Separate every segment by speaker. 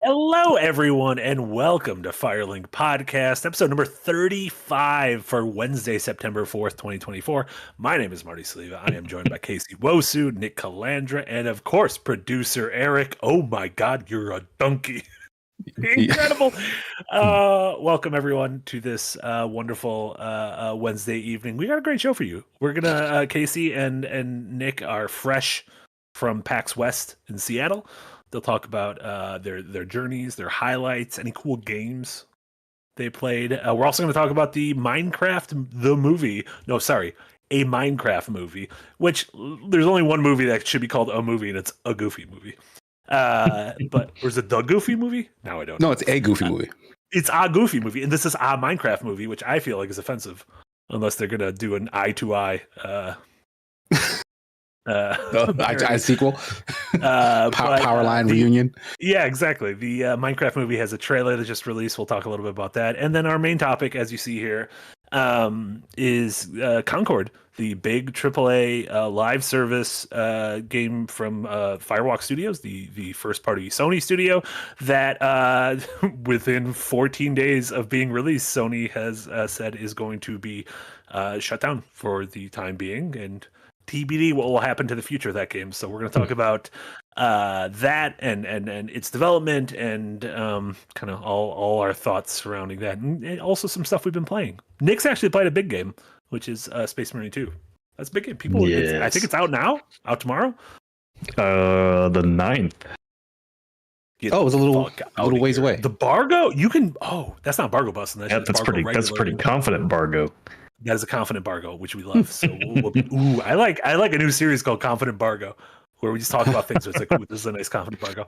Speaker 1: Hello, everyone, and welcome to Firelink Podcast, episode number 35 for Wednesday, September 4th, 2024. My name is Marty Saliva. I am joined by Casey Wosu, Nick Calandra, and of course, producer Eric. Oh my God, you're a donkey. Incredible. Welcome, everyone, to this wonderful Wednesday evening. We got a great show for you. We're going to, Casey and Nick are fresh from PAX West in Seattle. They'll talk about their journeys, their highlights, any cool games they played. We're also going to talk about the Minecraft, the movie. No, sorry, a Minecraft movie, which there's only one movie that should be called a movie, and it's a Goofy movie. But was it the Goofy movie? No, I don't know.
Speaker 2: No, it's a Goofy movie.
Speaker 1: It's a Goofy movie, and this is a Minecraft movie, which I feel like is offensive, unless they're going to do an eye-to-eye
Speaker 2: I sequel, Powerline reunion.
Speaker 1: Yeah, exactly. The Minecraft movie has a trailer that just released. We'll talk a little bit about that, and then our main topic, as you see here, is Concord, the big AAA live service game from Firewalk Studios, the first party Sony studio that within 14 days of being released, Sony has said is going to be shut down for the time being, and TBD what will happen to the future of that game. So we're going to talk about that and its development and kind of all our thoughts surrounding that, and also some stuff we've been playing. Nick's actually played a big game, which is Space Marine 2. That's a big game. People, I think it's out now, out tomorrow.
Speaker 3: The 9th.
Speaker 2: It was a little ways away.
Speaker 1: The Bargo, you can. Oh, that's not Bargo busting.
Speaker 3: That's pretty confident Bargo.
Speaker 1: That is a confident Bargo, which we love. So, I like a new series called Confident Bargo, where we just talk about things. It's like, ooh, this is a nice confident Bargo.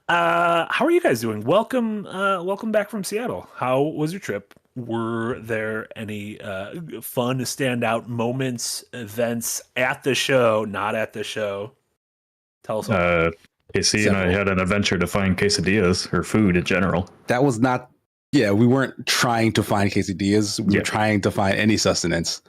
Speaker 1: How are you guys doing? Welcome back from Seattle. How was your trip? Were there any fun standout moments, events at the show, not at the show? Tell us all.
Speaker 3: Casey and I had an adventure to find quesadillas or food in general.
Speaker 2: That was not. Yeah, we weren't trying to find quesadillas. We were trying to find any sustenance.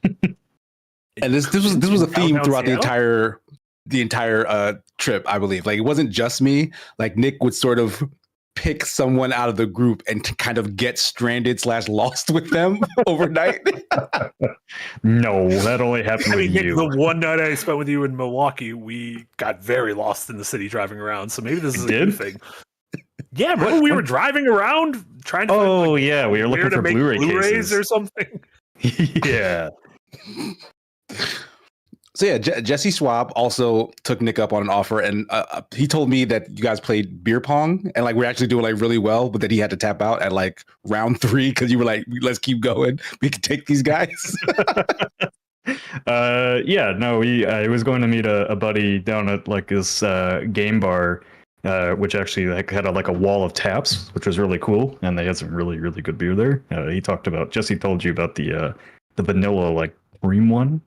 Speaker 2: And this was a theme throughout the entire trip, I believe. Like, it wasn't just me. Like, Nick would sort of pick someone out of the group and to kind of get stranded / lost with them overnight.
Speaker 3: No, that only happened with
Speaker 1: Nick,
Speaker 3: you.
Speaker 1: the one night I spent with you in Milwaukee, we got very lost in the city driving around. So maybe this is a good thing. Yeah, remember we were driving around trying to find,
Speaker 3: we were looking for Blu-rays cases
Speaker 1: or something.
Speaker 3: Yeah.
Speaker 2: So yeah, Jesse Schwab also took Nick up on an offer, and he told me that you guys played beer pong, and like we're actually doing like really well, but that he had to tap out at like round 3 because you were like, let's keep going, we can take these guys.
Speaker 3: I was going to meet a buddy down at like this game bar. Which actually had a wall of taps, which was really cool, and they had some really, really good beer there. Jesse told you about the vanilla like cream one.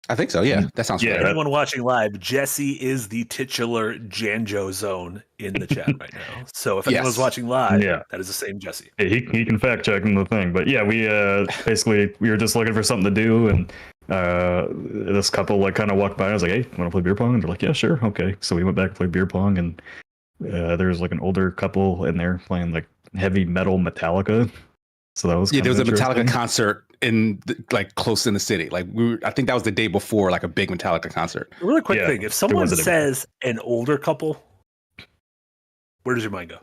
Speaker 2: I think so. Yeah, that sounds.
Speaker 1: Yeah. Anyone watching live, Jesse is the titular Janjo zone in the chat right now. So if anyone's watching live, that is the same Jesse.
Speaker 3: Hey, he can fact check the thing, but yeah, we we were just looking for something to do, and this couple like kind of walked by. I was like, "Hey, want to play beer pong?" And they're like, "Yeah, sure, okay." So we went back and played beer pong, and there was like an older couple in there playing like heavy metal Metallica. So that was
Speaker 2: there was a Metallica concert in like close in the city. Like I think that was the day before like a big Metallica concert.
Speaker 1: Really quick thing: if someone says an older couple, where does your mind go?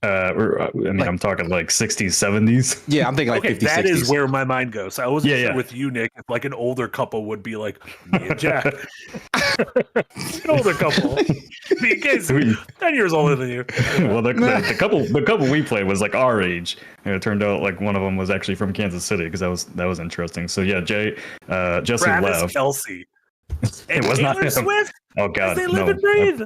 Speaker 3: I'm talking like 60s, 70s.
Speaker 2: Yeah, I'm thinking like 50s,
Speaker 1: that
Speaker 2: 60s.
Speaker 1: Is where my mind goes. I wasn't sure with you, Nick, if like an older couple would be like me and Jack. An older couple. In case 10 years older than you.
Speaker 3: Well, the couple we played was like our age. And it turned out like one of them was actually from Kansas City, because that was interesting. So yeah, Jesse
Speaker 1: Travis
Speaker 3: left.
Speaker 1: Kelce.
Speaker 3: It was not him.
Speaker 1: Swift.
Speaker 3: Oh God,
Speaker 1: they live and breathe.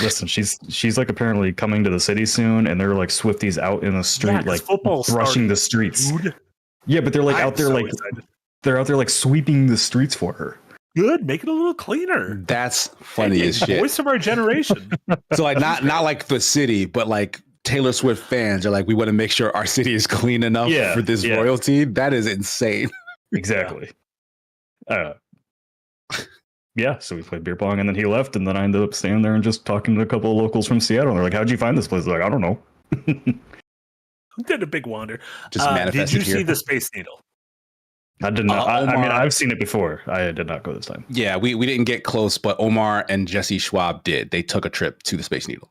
Speaker 3: Listen, she's like apparently coming to the city soon, and they're like Swifties out in the street, like brushing the streets. Dude. Yeah, but they're like out there, like they're out there like sweeping the streets for her.
Speaker 1: Good, make it a little cleaner.
Speaker 2: That's funny as shit.
Speaker 1: Voice of our generation.
Speaker 2: So like not like the city, but like Taylor Swift fans are like, we want to make sure our city is clean enough for this royalty. That is insane.
Speaker 3: Exactly. yeah, so we played beer pong, and then he left, and then I ended up standing there and just talking to a couple of locals from Seattle. They're like, "How'd you find this place?" Like, I don't know.
Speaker 1: Did a big wander.
Speaker 2: Just manifested
Speaker 1: did you
Speaker 2: here.
Speaker 1: see the Space Needle?
Speaker 3: I did not. I mean,
Speaker 2: Omar-
Speaker 3: I've seen it before. I did not go this time.
Speaker 2: Yeah, we didn't get close, but Omar and Jesse Schwab did. They took a trip to the Space Needle.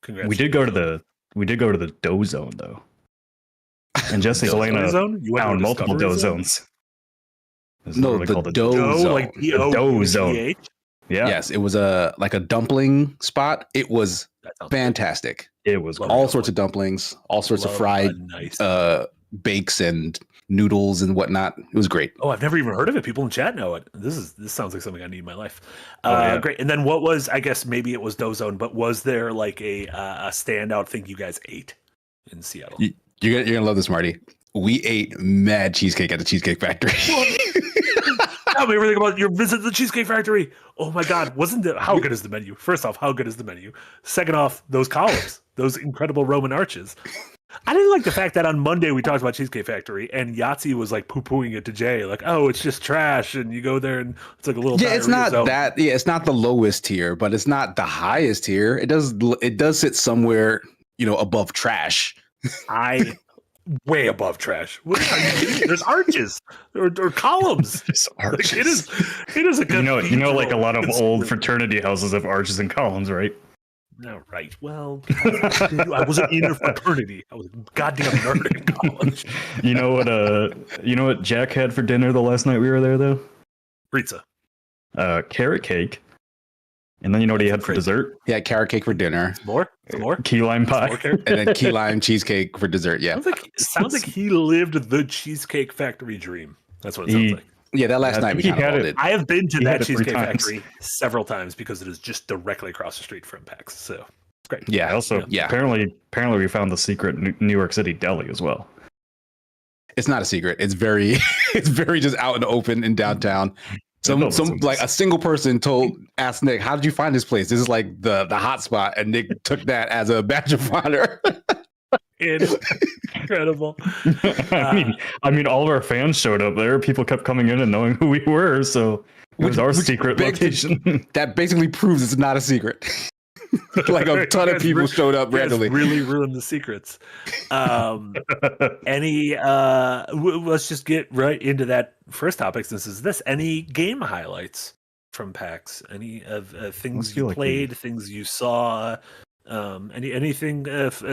Speaker 1: Congrats.
Speaker 3: We did go to the Doe Zone though, and Jesse Helena found multiple Doe Zones.
Speaker 2: No, the Doe Zone.
Speaker 1: Like
Speaker 3: The Doe Zone. Yeah.
Speaker 2: Yes, it was a dumpling spot. It was fantastic.
Speaker 3: It was
Speaker 2: All sorts of dumplings, all sorts of fried bakes and noodles and whatnot. It was great.
Speaker 1: Oh, I've never even heard of it. People in chat know it. This sounds like something I need in my life.
Speaker 3: Yeah.
Speaker 1: Great. And then what was? I guess maybe it was Doe Zone, but was there like a standout thing you guys ate in Seattle?
Speaker 2: You're gonna love this, Marty. We ate mad cheesecake at the Cheesecake Factory.
Speaker 1: Tell me everything about your visit to the Cheesecake Factory. Oh my God, how good is the menu? First off, how good is the menu? Second off, those columns, those incredible Roman arches. I didn't like the fact that on Monday we talked about Cheesecake Factory and Yahtzee was like poo-pooing it to Jay, like, oh, it's just trash, and you go there and it's like a little.
Speaker 2: Yeah, it's not that. Yeah, it's not the lowest tier, but it's not the highest tier. It does sit somewhere, above trash.
Speaker 1: Way above trash. What are you kidding? There's arches or columns.
Speaker 3: There's arches.
Speaker 1: Like, it is a good.
Speaker 3: Like a lot of old fraternity houses have arches and columns, right?
Speaker 1: No, right. Well, I wasn't in a fraternity. I was a goddamn nerd in college.
Speaker 3: You know what Jack had for dinner the last night we were there though?
Speaker 1: Pizza.
Speaker 3: Carrot cake. And then you know what he had for dessert?
Speaker 2: He had carrot cake for dinner.
Speaker 1: More?
Speaker 3: Key lime pie.
Speaker 2: And then key lime cheesecake for dessert. Yeah.
Speaker 1: Sounds like he lived the Cheesecake Factory dream. That's what it sounds like.
Speaker 2: Yeah, that last night we kind of did.
Speaker 1: I have been to that Cheesecake Factory several times because it is just directly across the street from PAX. So it's great.
Speaker 2: Yeah.
Speaker 3: Apparently we found the secret New York City deli as well.
Speaker 2: It's not a secret. It's very just out in the open in downtown. Some like a single person asked Nick, "How did you find this place? This is like the hot spot," and Nick took that as a badge of honor.
Speaker 1: Incredible.
Speaker 3: I mean, all of our fans showed up there. People kept coming in and knowing who we were, so it was our secret location.
Speaker 2: That basically proves it's not a secret. Like a ton of people showed up randomly.
Speaker 1: Really ruined the secrets. Let's just get right into that first topic. Since is this any game highlights from PAX? Any of things you played, things you saw? Anything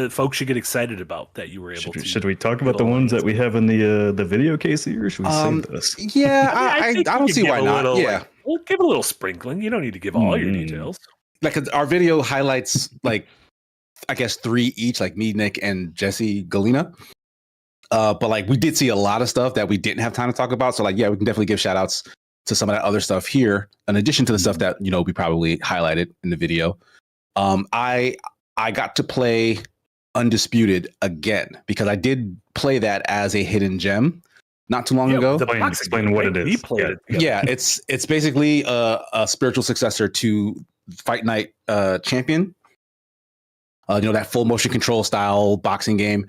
Speaker 1: folks should get excited about that you were able to?
Speaker 3: Should we talk about the ones that we have in the video, Casey, or should we save this?
Speaker 2: Yeah, I don't see why not. Yeah,
Speaker 1: we'll give a little sprinkling. You don't need to give all your details.
Speaker 2: Like our video highlights, like I guess 3 each, like me, Nick, and Jesse Galena. But like we did see a lot of stuff that we didn't have time to talk about. So like, yeah, we can definitely give shout outs to some of that other stuff here, in addition to the stuff that we probably highlighted in the video. I got to play Undisputed again because I did play that as a hidden gem not too long ago.
Speaker 3: Explain what it is.
Speaker 1: We played it.
Speaker 2: Yeah, it's basically a spiritual successor to Fight Night Champion. That full motion control style boxing game.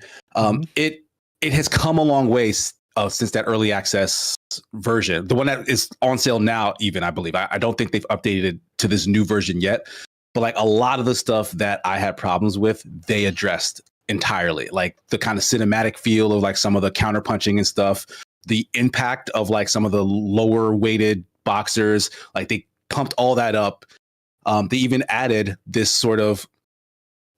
Speaker 2: It has come a long way since that early access version. The one that is on sale now, even I believe. I don't think they've updated it to this new version yet. But like a lot of the stuff that I had problems with, they addressed entirely. Like the kind of cinematic feel of like some of the counter punching and stuff, the impact of like some of the lower weighted boxers, like they pumped all that up. They even added this sort of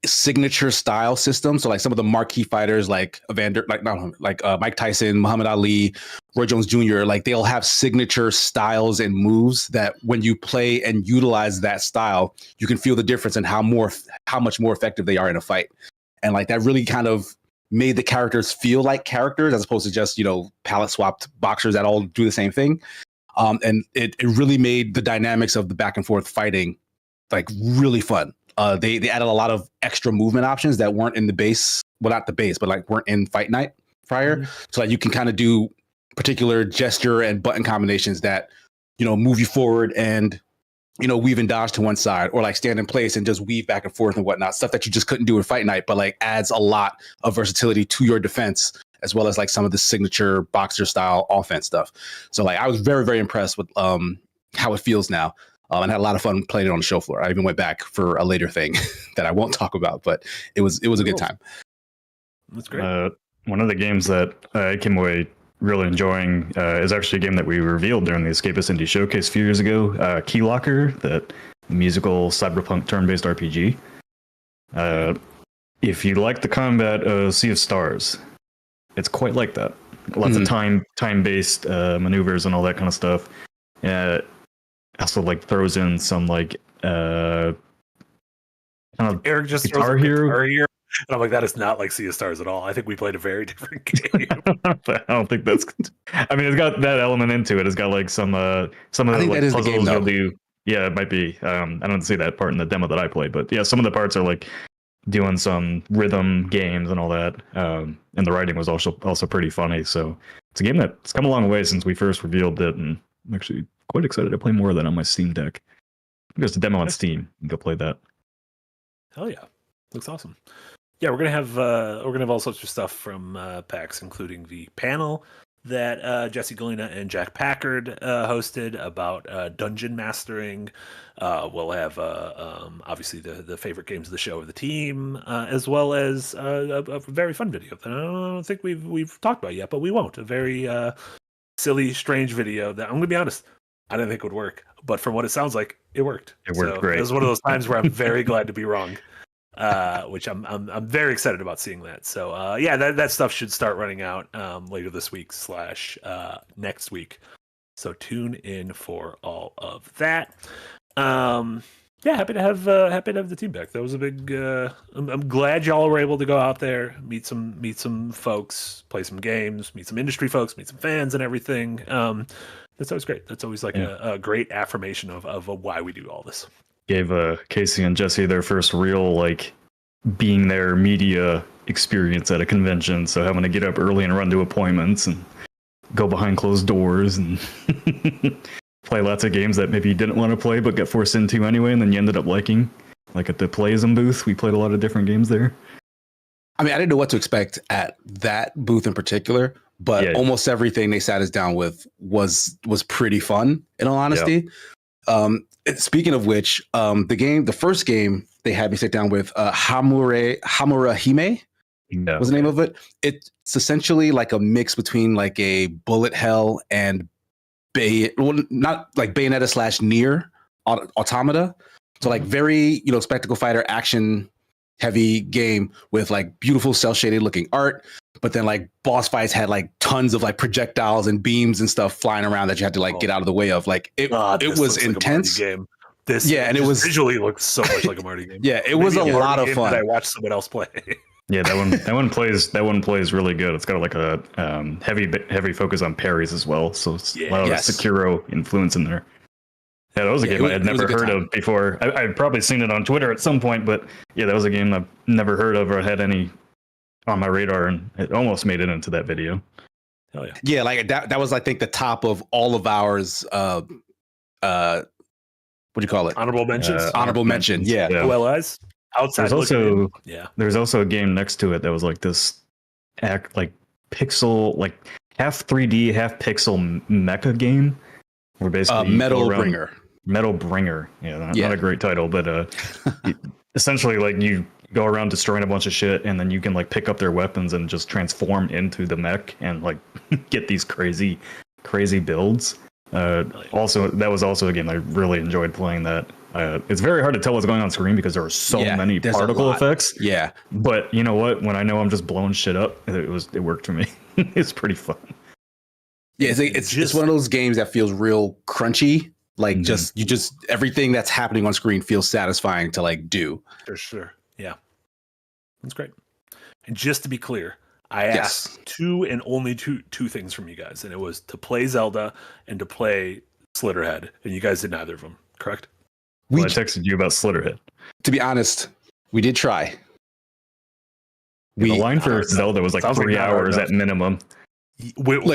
Speaker 2: signature style system. So like some of the marquee fighters like Mike Tyson, Muhammad Ali, Roy Jones Jr., like they'll have signature styles and moves that when you play and utilize that style, you can feel the difference in how much more effective they are in a fight. And like that really kind of made the characters feel like characters as opposed to just, palette swapped boxers that all do the same thing. And it really made the dynamics of the back and forth fighting like really fun. They added a lot of extra movement options that weren't in the base. Well, not the base, but like weren't in Fight Night prior. So like you can kind of do particular gesture and button combinations that, move you forward and, weave and dodge to one side or like stand in place and just weave back and forth and whatnot. Stuff that you just couldn't do in Fight Night, but like adds a lot of versatility to your defense, as well as like some of the signature boxer style offense stuff. So like I was very, very impressed with how it feels now. And had a lot of fun playing it on the show floor. I even went back for a later thing that I won't talk about, but it was a good time.
Speaker 1: That's great.
Speaker 3: One of the games that I came away really enjoying is actually a game that we revealed during the Escapist Indie Showcase a few years ago, Keylocker, that musical cyberpunk turn-based RPG. If you like the combat of Sea of Stars, it's quite like that. Lots of time-based maneuvers and all that kind of stuff. Also like throws in some like kind of
Speaker 1: Eric just
Speaker 3: Guitar Hero.
Speaker 1: And I'm like, that is not like Sea of Stars at all. I think we played a very different game.
Speaker 3: I don't think that's. I mean, it's got that element into it. It's got like some of the like puzzles you'll do. Yeah, it might be. I don't see that part in the demo that I played, but yeah, some of the parts are like doing some rhythm games and all that. And the writing was also pretty funny. So it's a game that's come a long way since we first revealed it, and I'm actually quite excited to play more of that on my Steam Deck. There's a demo on Steam. You can go play that.
Speaker 1: Hell yeah, looks awesome. Yeah, we're gonna have all sorts of stuff from PAX, including the panel that Jesse Galena and Jack Packard hosted about dungeon mastering. We'll have obviously the favorite games of the show of the team, as well as a very fun video that I don't think we've talked about yet, but we won't. A very silly, strange video that I'm gonna be honest, I didn't think would work, but from what it sounds like, it worked.
Speaker 3: It worked great.
Speaker 1: It was one of those times where I'm very glad to be wrong, which I'm very excited about seeing that. So yeah, that stuff should start running out later this week / next week. So tune in for all of that. Yeah, happy to have the team back. That was a big. I'm glad y'all were able to go out there, meet some folks, play some games, meet some industry folks, meet some fans, and everything. That's always great. That's always like a great affirmation of why we do all this.
Speaker 3: Gave Casey and Jesse their first real like being there media experience at a convention. So having to get up early and run to appointments and go behind closed doors and play lots of games that maybe you didn't want to play but got forced into anyway, and then you ended up liking. Like at the Playism booth, we played a lot of different games there.
Speaker 2: I mean, I didn't know what to expect at that booth in particular, but almost everything they sat us down with was pretty fun, in all honesty. Speaking of which, the first game they had me sit down with, Hamura Hime was the name of it. It's essentially like a mix between like a bullet hell and not like Bayonetta / Nier Automata. So like very, spectacle fighter action heavy game with like beautiful cel shaded looking art. But then like boss fights had like tons of like projectiles and beams and stuff flying around that you had to like get out of the way of. Like it was intense.
Speaker 1: Like game. And it was visually looked so much like a Marty game.
Speaker 2: Yeah, it was a lot of fun.
Speaker 1: I watched someone else play.
Speaker 3: Yeah, that one plays really good. It's got like a heavy focus on parries as well. So it's a lot of Sekiro influence in there. Yeah, that was a game I had never heard of before. I'd probably seen it on Twitter at some point, but yeah, that was a game I've never heard of or had any on my radar, and it almost made it into that video.
Speaker 1: Hell yeah.
Speaker 2: Yeah, like that was I think the top of all of ours what do you call it?
Speaker 1: Honorable mentions?
Speaker 2: Honorable mention, yeah.
Speaker 1: OLS? Outside
Speaker 3: there's also a game next to it that was like this pixel, like half 3D, half pixel mecha game. Where basically
Speaker 2: Metal Bringer.
Speaker 3: Metal Bringer. Yeah, not a great title, but essentially like you go around destroying a bunch of shit, and then you can like pick up their weapons and just transform into the mech and like get these crazy builds. Also, that was also a game I really enjoyed playing. That it's very hard to tell what's going on screen because there are so many particle effects.
Speaker 2: Yeah,
Speaker 3: but you know what? When I know I'm just blowing shit up, it worked for me. It's pretty fun.
Speaker 2: Yeah, it's one of those games that feels real crunchy. Like just everything that's happening on screen feels satisfying to like do.
Speaker 1: For sure. Yeah, that's great. And just to be clear, I asked two and only two things from you guys, and it was to play Zelda and to play Slitterhead, and you guys did neither of them, correct?
Speaker 3: I texted you about Slitterhead.
Speaker 2: To be honest, we did try.
Speaker 3: The line for Zelda was like 3 hours at minimum.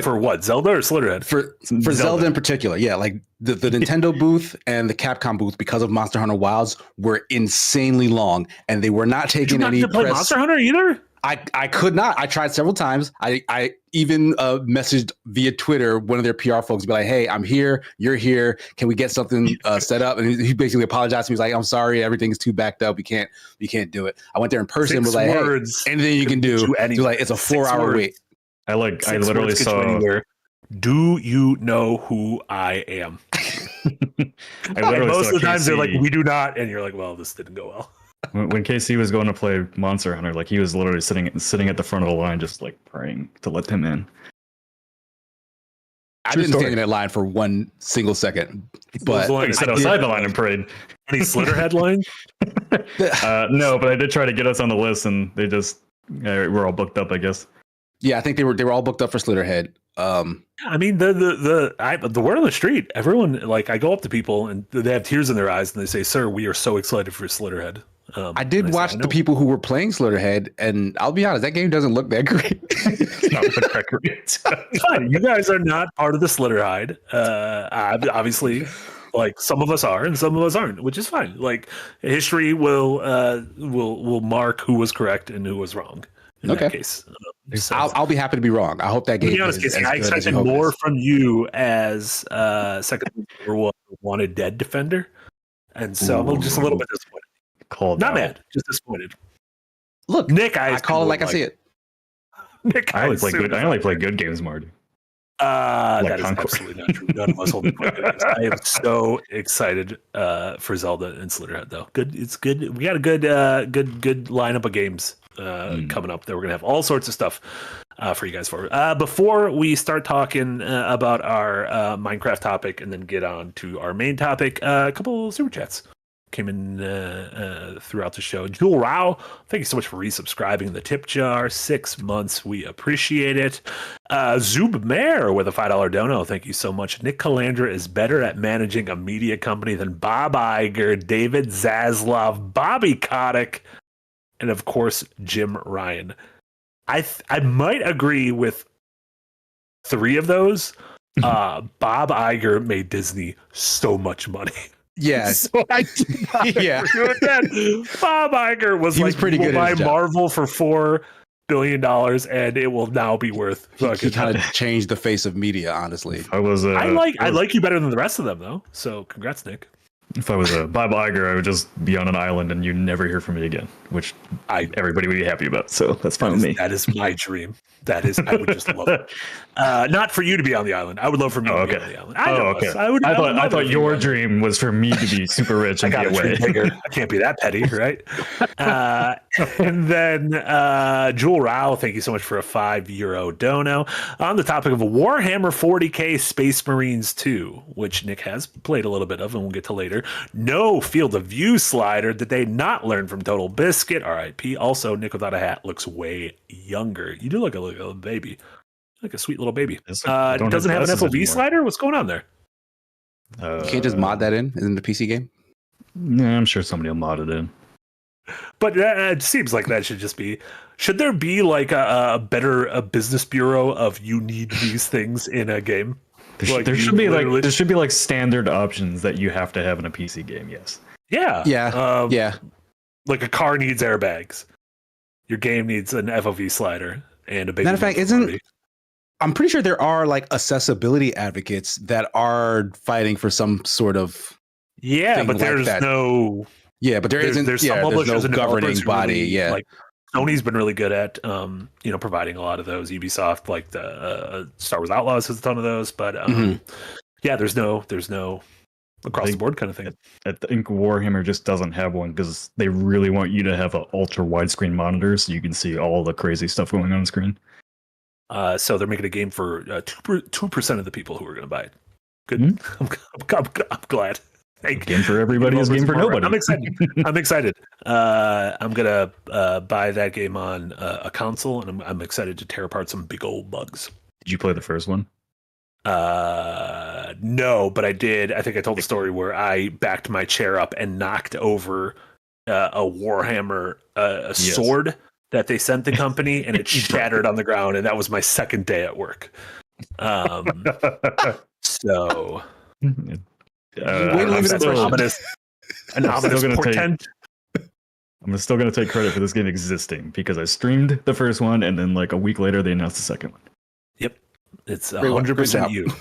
Speaker 1: For what? Zelda or Slitterhead?
Speaker 2: For Zelda in particular, yeah. Like the Nintendo booth and the Capcom booth, because of Monster Hunter Wilds, were insanely long, and they were not taking any
Speaker 1: press. Monster Hunter either?
Speaker 2: I could not. I tried several times. I even messaged via Twitter one of their PR folks, be like, "Hey, I'm here. You're here. Can we get something set up?" And he basically apologized to me. He's like, "I'm sorry, everything's too backed up. We can't do it." I went there in person. Was like, "Hey, anything you can do?" He's like, "It's a 4-hour wait."
Speaker 3: I literally saw.
Speaker 1: Do you know who I am? Most of the times they're like, "We do not," and you're like, "Well, this didn't go well."
Speaker 3: When KC was going to play Monster Hunter, like he was literally sitting at the front of the line, just like praying to let them in.
Speaker 2: I didn't stand in that line for 1 single second, but
Speaker 3: I sat outside the line and prayed.
Speaker 1: Any Slitterhead line?
Speaker 3: No, but I did try to get us on the list, and they just we're all booked up, I guess.
Speaker 2: Yeah, I think they were all booked up for Slitterhead.
Speaker 1: I mean, the word on the street, everyone, like, I go up to people and they have tears in their eyes and they say, "Sir, we are so excited for Slitterhead."
Speaker 2: I did watch the people who were playing Slitterhead, and I'll be honest, that game doesn't look that great.
Speaker 3: It's not that great.
Speaker 1: Fine, you guys are not part of the Slitterhead. Obviously, like, some of us are and some of us aren't, which is fine. Like, history will mark who was correct and who was wrong. In that case,
Speaker 2: I'll be happy to be wrong. I hope that game.
Speaker 1: To be honest, Casey, I expected more from you as second or wanted dead defender, and so I'm just a little bit disappointed. Not mad, just disappointed.
Speaker 2: Look,
Speaker 1: Nick,
Speaker 2: I call it like I see it.
Speaker 1: Nick,
Speaker 3: I only play good games, Marty.
Speaker 1: That is absolutely not true. None of us hold the games. I am so excited for Zelda and Slitterhead, though. Good, it's good. We got a good lineup of games coming up. That we're gonna have all sorts of stuff for you guys for. Before we start talking about our Minecraft topic and then get on to our main topic, a couple super chats came in throughout the show. Jewel Rao, thank you so much for resubscribing the tip jar. 6 months, we appreciate it. Zub Mayer with a $5 dono, thank you so much. Nick Calandra is better at managing a media company than Bob Iger, David Zaslav, Bobby Kotick, and of course Jim Ryan. I might agree with 3 of those. Bob Iger made Disney so much money.
Speaker 2: Yeah,
Speaker 1: so I did not agree with that. Bob Iger was pretty good. Buy Marvel for $4 billion, and it will now be worth.
Speaker 2: He kind of changed the face of media. Honestly,
Speaker 3: I
Speaker 1: like you better than the rest of them, though. So congrats, Nick.
Speaker 3: If I was a Bob Iger, I would just be on an island and you never hear from me again, which everybody would be happy about. So that's fine with me.
Speaker 1: That is my dream. I would just love it. Not for you to be on the island. I I
Speaker 3: thought your dream was for me to be super rich and be away.
Speaker 1: I can't be that petty, right? And then Jewel Rao, thank you so much for a €5 dono. On the topic of Warhammer 40K Space Marines 2, which Nick has played a little bit of, and we'll get to later. No field of view slider. Did they not learn from Total Biscuit? RIP. Also, Nick without a hat looks way younger. You do look like a little baby. Like a sweet little baby. Doesn't have an FOV slider? What's going on there?
Speaker 2: You can't just mod that in the PC game?
Speaker 3: Yeah, I'm sure somebody will mod it in.
Speaker 1: But it seems like that should just be. Should there be like a business bureau of you need these things in a game?
Speaker 3: There should be like standard options that you have to have in a PC game. Yes.
Speaker 1: Yeah.
Speaker 2: Yeah.
Speaker 1: Like a car needs airbags. Your game needs an FOV slider and a baby.
Speaker 2: Matter of fact, I'm pretty sure there are like accessibility advocates that are fighting for some sort of
Speaker 1: but there's no
Speaker 2: but there's no governing body.
Speaker 1: Really, like Sony's been really good at providing a lot of those. Ubisoft, like the Star Wars Outlaws, has a ton of those, but there's no across the board kind of thing.
Speaker 3: I think Warhammer just doesn't have one because they really want you to have an ultra widescreen monitor so you can see all the crazy stuff going on screen.
Speaker 1: So they're making a game for 2% of the people who are going to buy it. Good. I'm glad.
Speaker 3: Game for everybody is game for nobody.
Speaker 1: I'm excited. I'm gonna buy that game on a console, and I'm excited to tear apart some big old bugs.
Speaker 3: Did you play the first one?
Speaker 1: No, but I did. I think I told the story where I backed my chair up and knocked over a Warhammer sword that they sent the company, and it shattered on the ground, and that was my second day at work. So. An ominous portent.
Speaker 3: I'm still gonna take credit for this game existing because I streamed the first one, and then like a week later they announced the second one.
Speaker 1: Yep, it's 100% you.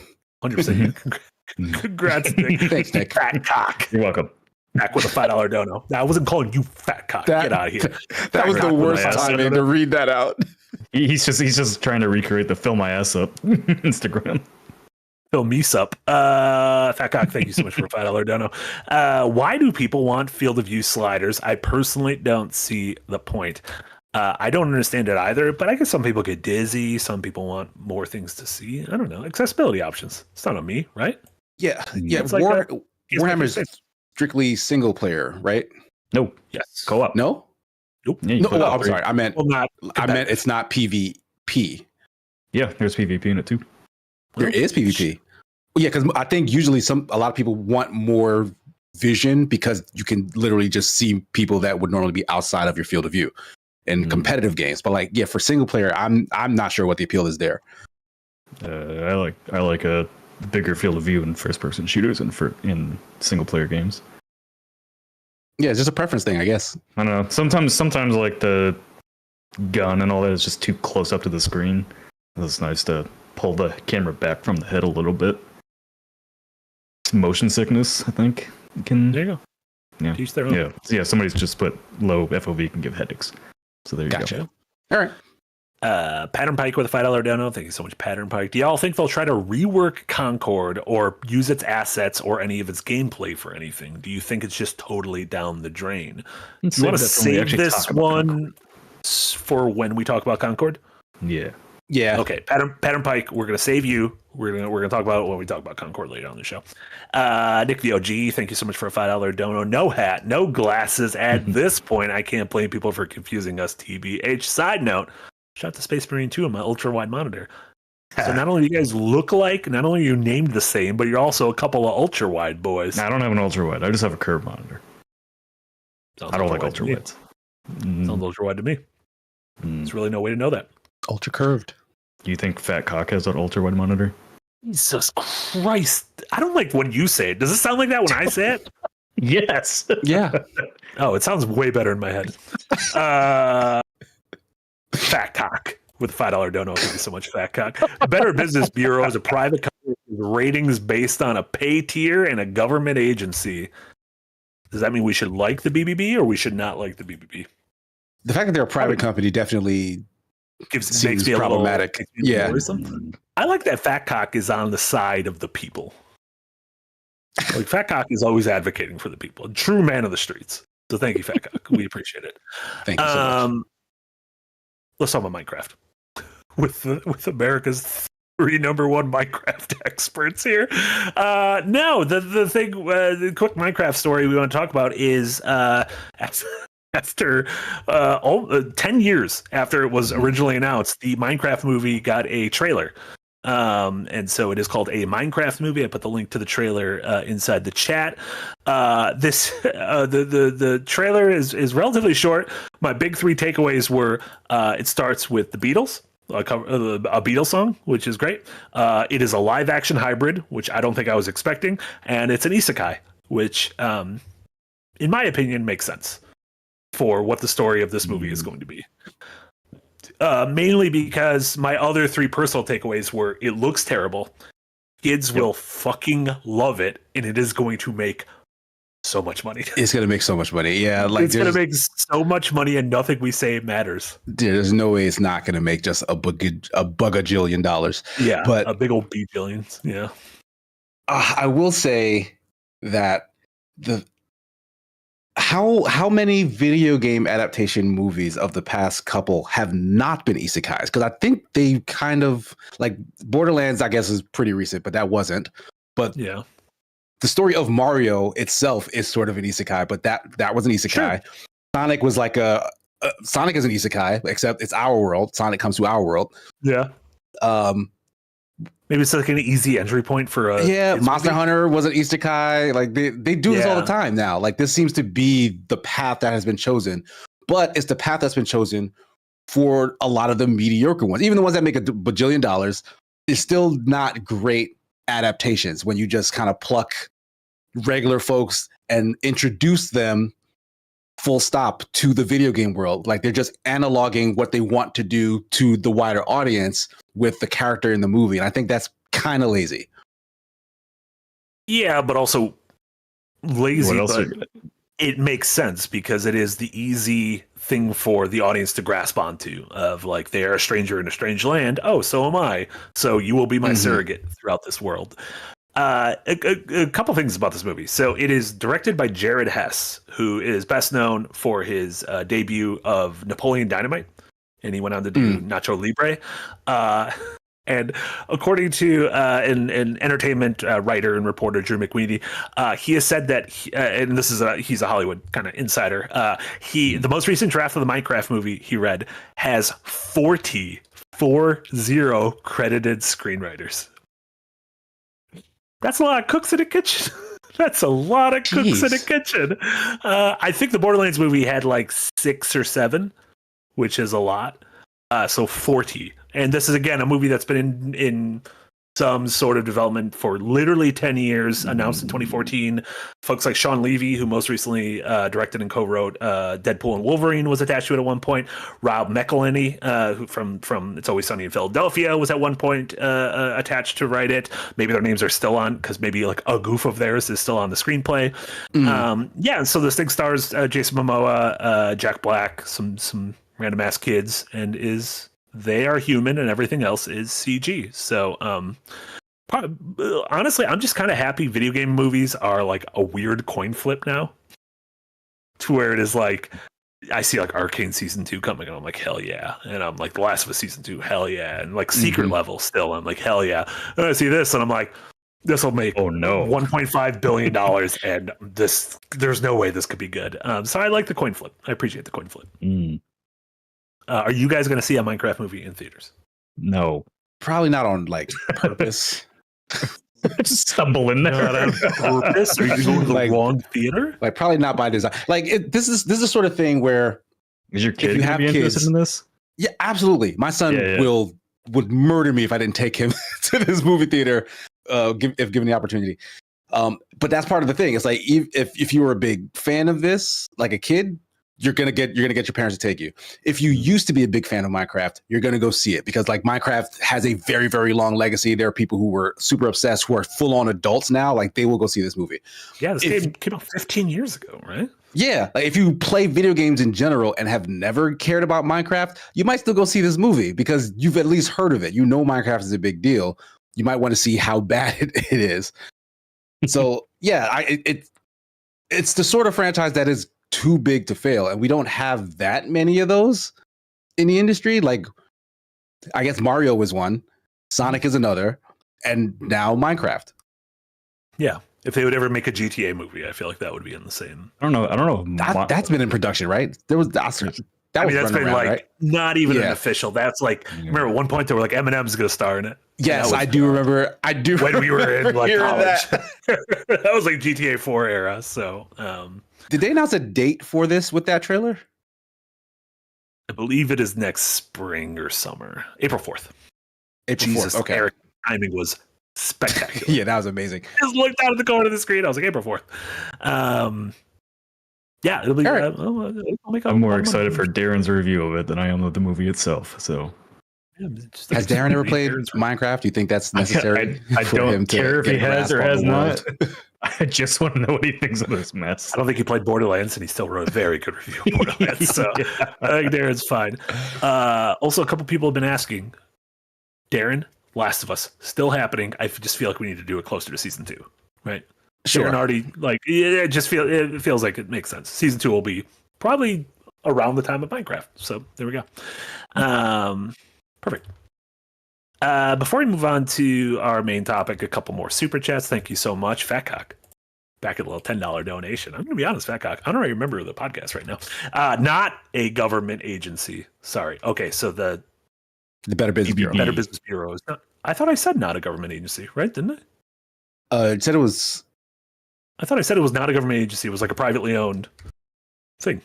Speaker 1: 100% you. Congrats, Nick.
Speaker 2: Thanks, Nick.
Speaker 1: Fat cock.
Speaker 3: You're welcome.
Speaker 1: Back with a $5 dono. Now, I wasn't calling you fat cock. Get out of here.
Speaker 2: That was the worst timing to read that out.
Speaker 3: He's just trying to recreate the fill my ass up Instagram.
Speaker 1: Fill me up. Fat cock, thank you so much for a $5 dono. Why do people want field of view sliders? I personally don't see the point. I don't understand it either, but I guess some people get dizzy. Some people want more things to see. I don't know. Accessibility options. It's not on me, right?
Speaker 2: Yeah.
Speaker 1: It's like
Speaker 2: Warhammer is strictly single player, right?
Speaker 3: No.
Speaker 1: Yes.
Speaker 3: Co-op.
Speaker 2: No?
Speaker 1: Nope.
Speaker 3: Yeah,
Speaker 2: No, I'm sorry. I meant it's not PvP.
Speaker 3: Yeah, there's PvP in it too.
Speaker 2: There is PvP. Yeah, because I think usually a lot of people want more vision because you can literally just see people that would normally be outside of your field of view in competitive games. But like, yeah, for single player, I'm not sure what the appeal is there.
Speaker 3: I like a bigger field of view in first person shooters and in single player games.
Speaker 2: Yeah, it's just a preference thing, I guess.
Speaker 3: I don't know. Sometimes like the gun and all that is just too close up to the screen. It's nice to pull the camera back from the head a little bit. Motion sickness, I think, can.
Speaker 1: There you go.
Speaker 3: Yeah.
Speaker 1: Teach their own.
Speaker 3: Yeah. Somebody's just put low FOV can give headaches. So there you
Speaker 1: Gotcha.
Speaker 3: go.
Speaker 2: All right.
Speaker 1: Pattern Pike with a $5 dono. Thank you so much, Pattern Pike. Do y'all think they'll try to rework Concord or use its assets or any of its gameplay for anything? Do you think it's just totally down the drain? Do you want to save this one for when we talk about Concord?
Speaker 3: Yeah.
Speaker 2: Yeah.
Speaker 1: Okay, Pattern Pike, we're gonna save you. We're gonna talk about it when we talk about Concord later on the show. Nick the OG, thank you so much for a $5 dono. No hat, no glasses. At this point, I can't blame people for confusing us. TBH. Side note: shout out to Space Marine 2 on my ultra wide monitor. So not only do you guys look like, not only are you named the same, but you're also a couple of ultra wide boys.
Speaker 3: I don't have an ultra wide. I just have a curved monitor. I don't like ultra wides.
Speaker 1: Sounds ultra wide to me. There's really no way to know that.
Speaker 2: Ultra curved.
Speaker 3: Do you think Fat Cock has an ultra wide monitor?
Speaker 1: Jesus Christ. I don't like when you say it. Does it sound like that when I say it?
Speaker 3: Yes.
Speaker 2: Yeah.
Speaker 1: Oh, it sounds way better in my head. Fat Cock with a $5 dono. Thank you so much, Fat Cock. Better Business Bureau is a private company with ratings based on a pay tier and a government agency. Does that mean we should like the BBB or we should not like the BBB?
Speaker 2: The fact that they're a private company definitely
Speaker 1: makes me
Speaker 2: problematic. Yeah.
Speaker 1: I like that Fat Cock is on the side of the people. Like Fat Cock is always advocating for the people. A true man of the streets. So thank you, Fat Cock. We appreciate it.
Speaker 2: Thank you so much.
Speaker 1: Let's talk about Minecraft. With America's 3 number 1 Minecraft experts here. No, the thing, the quick Minecraft story we want to talk about is after 10 years after it was originally announced, the Minecraft movie got a trailer. And so it is called a Minecraft movie. I put the link to the trailer inside the chat. The trailer is relatively short. My big 3 takeaways were it starts with the Beatles, a Beatles song, which is great. It is a live action hybrid, which I don't think I was expecting, and it's an isekai, which in my opinion makes sense for what the story of this movie is going to be. Mainly because my other 3 personal takeaways were it looks terrible. Kids will fucking love it, and it is going to make so much money.
Speaker 2: It's going to make so much money. Yeah, like
Speaker 1: it's going to make so much money, and nothing we say matters.
Speaker 2: There's no way it's not going to make just a bugajillion dollars.
Speaker 1: Yeah,
Speaker 2: but
Speaker 1: a big old B-billions. Yeah.
Speaker 2: I will say that how many video game adaptation movies of the past couple have not been isekais? Because I think they kind of like Borderlands, I guess, is pretty recent, but that wasn't. But
Speaker 1: yeah,
Speaker 2: the story of Mario itself is sort of an isekai, but that was an isekai. Sure. Sonic was like Sonic is an isekai, except it's our world. Sonic comes to our world.
Speaker 1: Yeah. Maybe it's like an easy entry point for a
Speaker 2: Monster Hunter was an isekai. Like they do this all the time now. Like this seems to be the path that has been chosen, but it's the path that's been chosen for a lot of the mediocre ones. Even the ones that make $1 bajillion, it's still not great adaptations when you just kind of pluck regular folks and introduce them full stop to the video game world. Like they're just analoging what they want to do to the wider audience with the character in the movie. And I think that's kind of lazy.
Speaker 1: Yeah, but also lazy, but it makes sense because it is the easy thing for the audience to grasp onto of like, they are a stranger in a strange land. Oh, so am I. So you will be my surrogate throughout this world. A couple things about this movie. So it is directed by Jared Hess, who is best known for his debut of Napoleon Dynamite, and he went on to do Nacho Libre. And according to an entertainment writer and reporter, Drew McWeeny, he has said that, and this is he's a Hollywood kind of insider. The most recent draft of the Minecraft movie he read has 40 credited screenwriters. That's a lot of cooks in a kitchen. That's a lot of cooks in a kitchen. I think the Borderlands movie had like 6 or 7, which is a lot. So 40. And this is, again, a movie that's been in some sort of development for literally 10 years, announced in 2014. Folks like Sean Levy, who most recently directed and co-wrote Deadpool and Wolverine, was attached to it at one point. Rob McElhenney, who from It's Always Sunny in Philadelphia, was at one point attached to write it. Maybe their names are still on, because maybe like a goof of theirs is still on the screenplay. So this thing stars Jason Momoa, Jack Black, some random ass kids, and they are human and everything else is CG. So honestly, I'm just kind of happy video game movies are like a weird coin flip now, to where it is like, I see like Arcane season 2 coming and I'm like, hell yeah. And I'm like, The Last of Us season 2, hell yeah. And like Secret Level still, I'm like, hell yeah. And I see this and I'm like, this will make $1.5 billion and there's no way this could be good. So I like the coin flip. I appreciate the coin flip. Are you guys going to see a Minecraft movie in theaters?
Speaker 3: No.
Speaker 2: Probably not on like purpose.
Speaker 3: Just stumble in there.
Speaker 1: Not on purpose? Are you going to the wrong theater?
Speaker 2: Like probably not by design. Like this is the sort of thing where
Speaker 3: is your kid going to be interested in this?
Speaker 2: Yeah, absolutely. My son would murder me if I didn't take him to this movie theater if given the opportunity. But that's part of the thing. It's like if you were a big fan of this, like a kid, you're gonna get your parents to take you. If you used to be a big fan of Minecraft, you're gonna go see it because like Minecraft has a very, very long legacy. There are people who were super obsessed who are full on adults now. Like they will go see this movie.
Speaker 1: Yeah, this game came out 15 years ago, right?
Speaker 2: Yeah, like if you play video games in general and have never cared about Minecraft, you might still go see this movie because you've at least heard of it. You know Minecraft is a big deal. You might want to see how bad it is. So yeah, it's the sort of franchise that is too big to fail, and we don't have that many of those in the industry. Like I guess Mario was one, Sonic is another, and now Minecraft.
Speaker 1: Yeah, if they would ever make a GTA movie, I feel like that would be in the same.
Speaker 3: I don't know.
Speaker 2: That's been in production, right? There was that's been
Speaker 1: around, like right? Not even an
Speaker 2: Yeah.
Speaker 1: official. That's like remember at one point they were like Eminem's going to star in it.
Speaker 2: Yes, I do remember. I do
Speaker 1: when we were in like college.
Speaker 2: That.
Speaker 1: That was like GTA 4 era. So.
Speaker 2: Did they announce a date for this with that trailer?
Speaker 1: I believe it is next spring or summer. April 4th.
Speaker 2: April 4th. Okay.
Speaker 1: Eric, timing was spectacular.
Speaker 2: Yeah, that was amazing.
Speaker 1: I just looked out at the corner of the screen. I was like, April 4th. Yeah, it'll be.
Speaker 3: I'm more excited for Darren's review of it than I am of the movie itself. So,
Speaker 2: has Darren ever played Minecraft? Do you think that's necessary?
Speaker 3: I don't care if he has or has not. I just want to know what he thinks of this mess.
Speaker 1: I don't think he played Borderlands, and he still wrote a very good review of Borderlands. So I think Darren's fine. Also, a couple people have been asking, Darren, Last of Us still happening. I just feel like we need to do it closer to season 2, right?
Speaker 2: Sure.
Speaker 1: Already like it feels like it makes sense. Season 2 will be probably around the time of Minecraft. So there we go. Perfect. Before we move on to our main topic, a couple more super chats. Thank you so much, Fatcock. Back at a little $10 donation. I'm going to be honest, Fatcock. I don't really remember the podcast right now. Not a government agency. Sorry. Okay, so the
Speaker 2: Better Business Bureau.
Speaker 1: Better Business Bureau is not. I thought I said not a government agency, right? Didn't I?
Speaker 2: It said it was.
Speaker 1: I thought I said it was not a government agency. It was like a privately owned thing.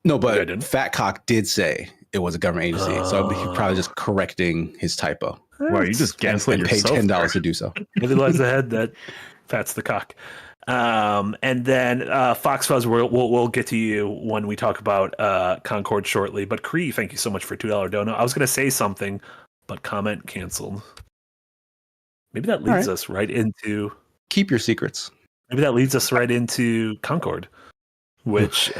Speaker 2: No, but Fatcock did say it was a government agency, so he's probably just correcting his typo.
Speaker 3: Wow, you just gaslit yourself.
Speaker 2: Paid $10 to do so.
Speaker 1: Maybe lies ahead that Fat's the cock. And then Fox Fuzz, we'll get to you when we talk about Concord shortly. But Cree, thank you so much for $2 dono. I was going to say something, but comment canceled. Maybe that leads us right into...
Speaker 2: Keep your secrets.
Speaker 1: Maybe that leads us right into Concord, which...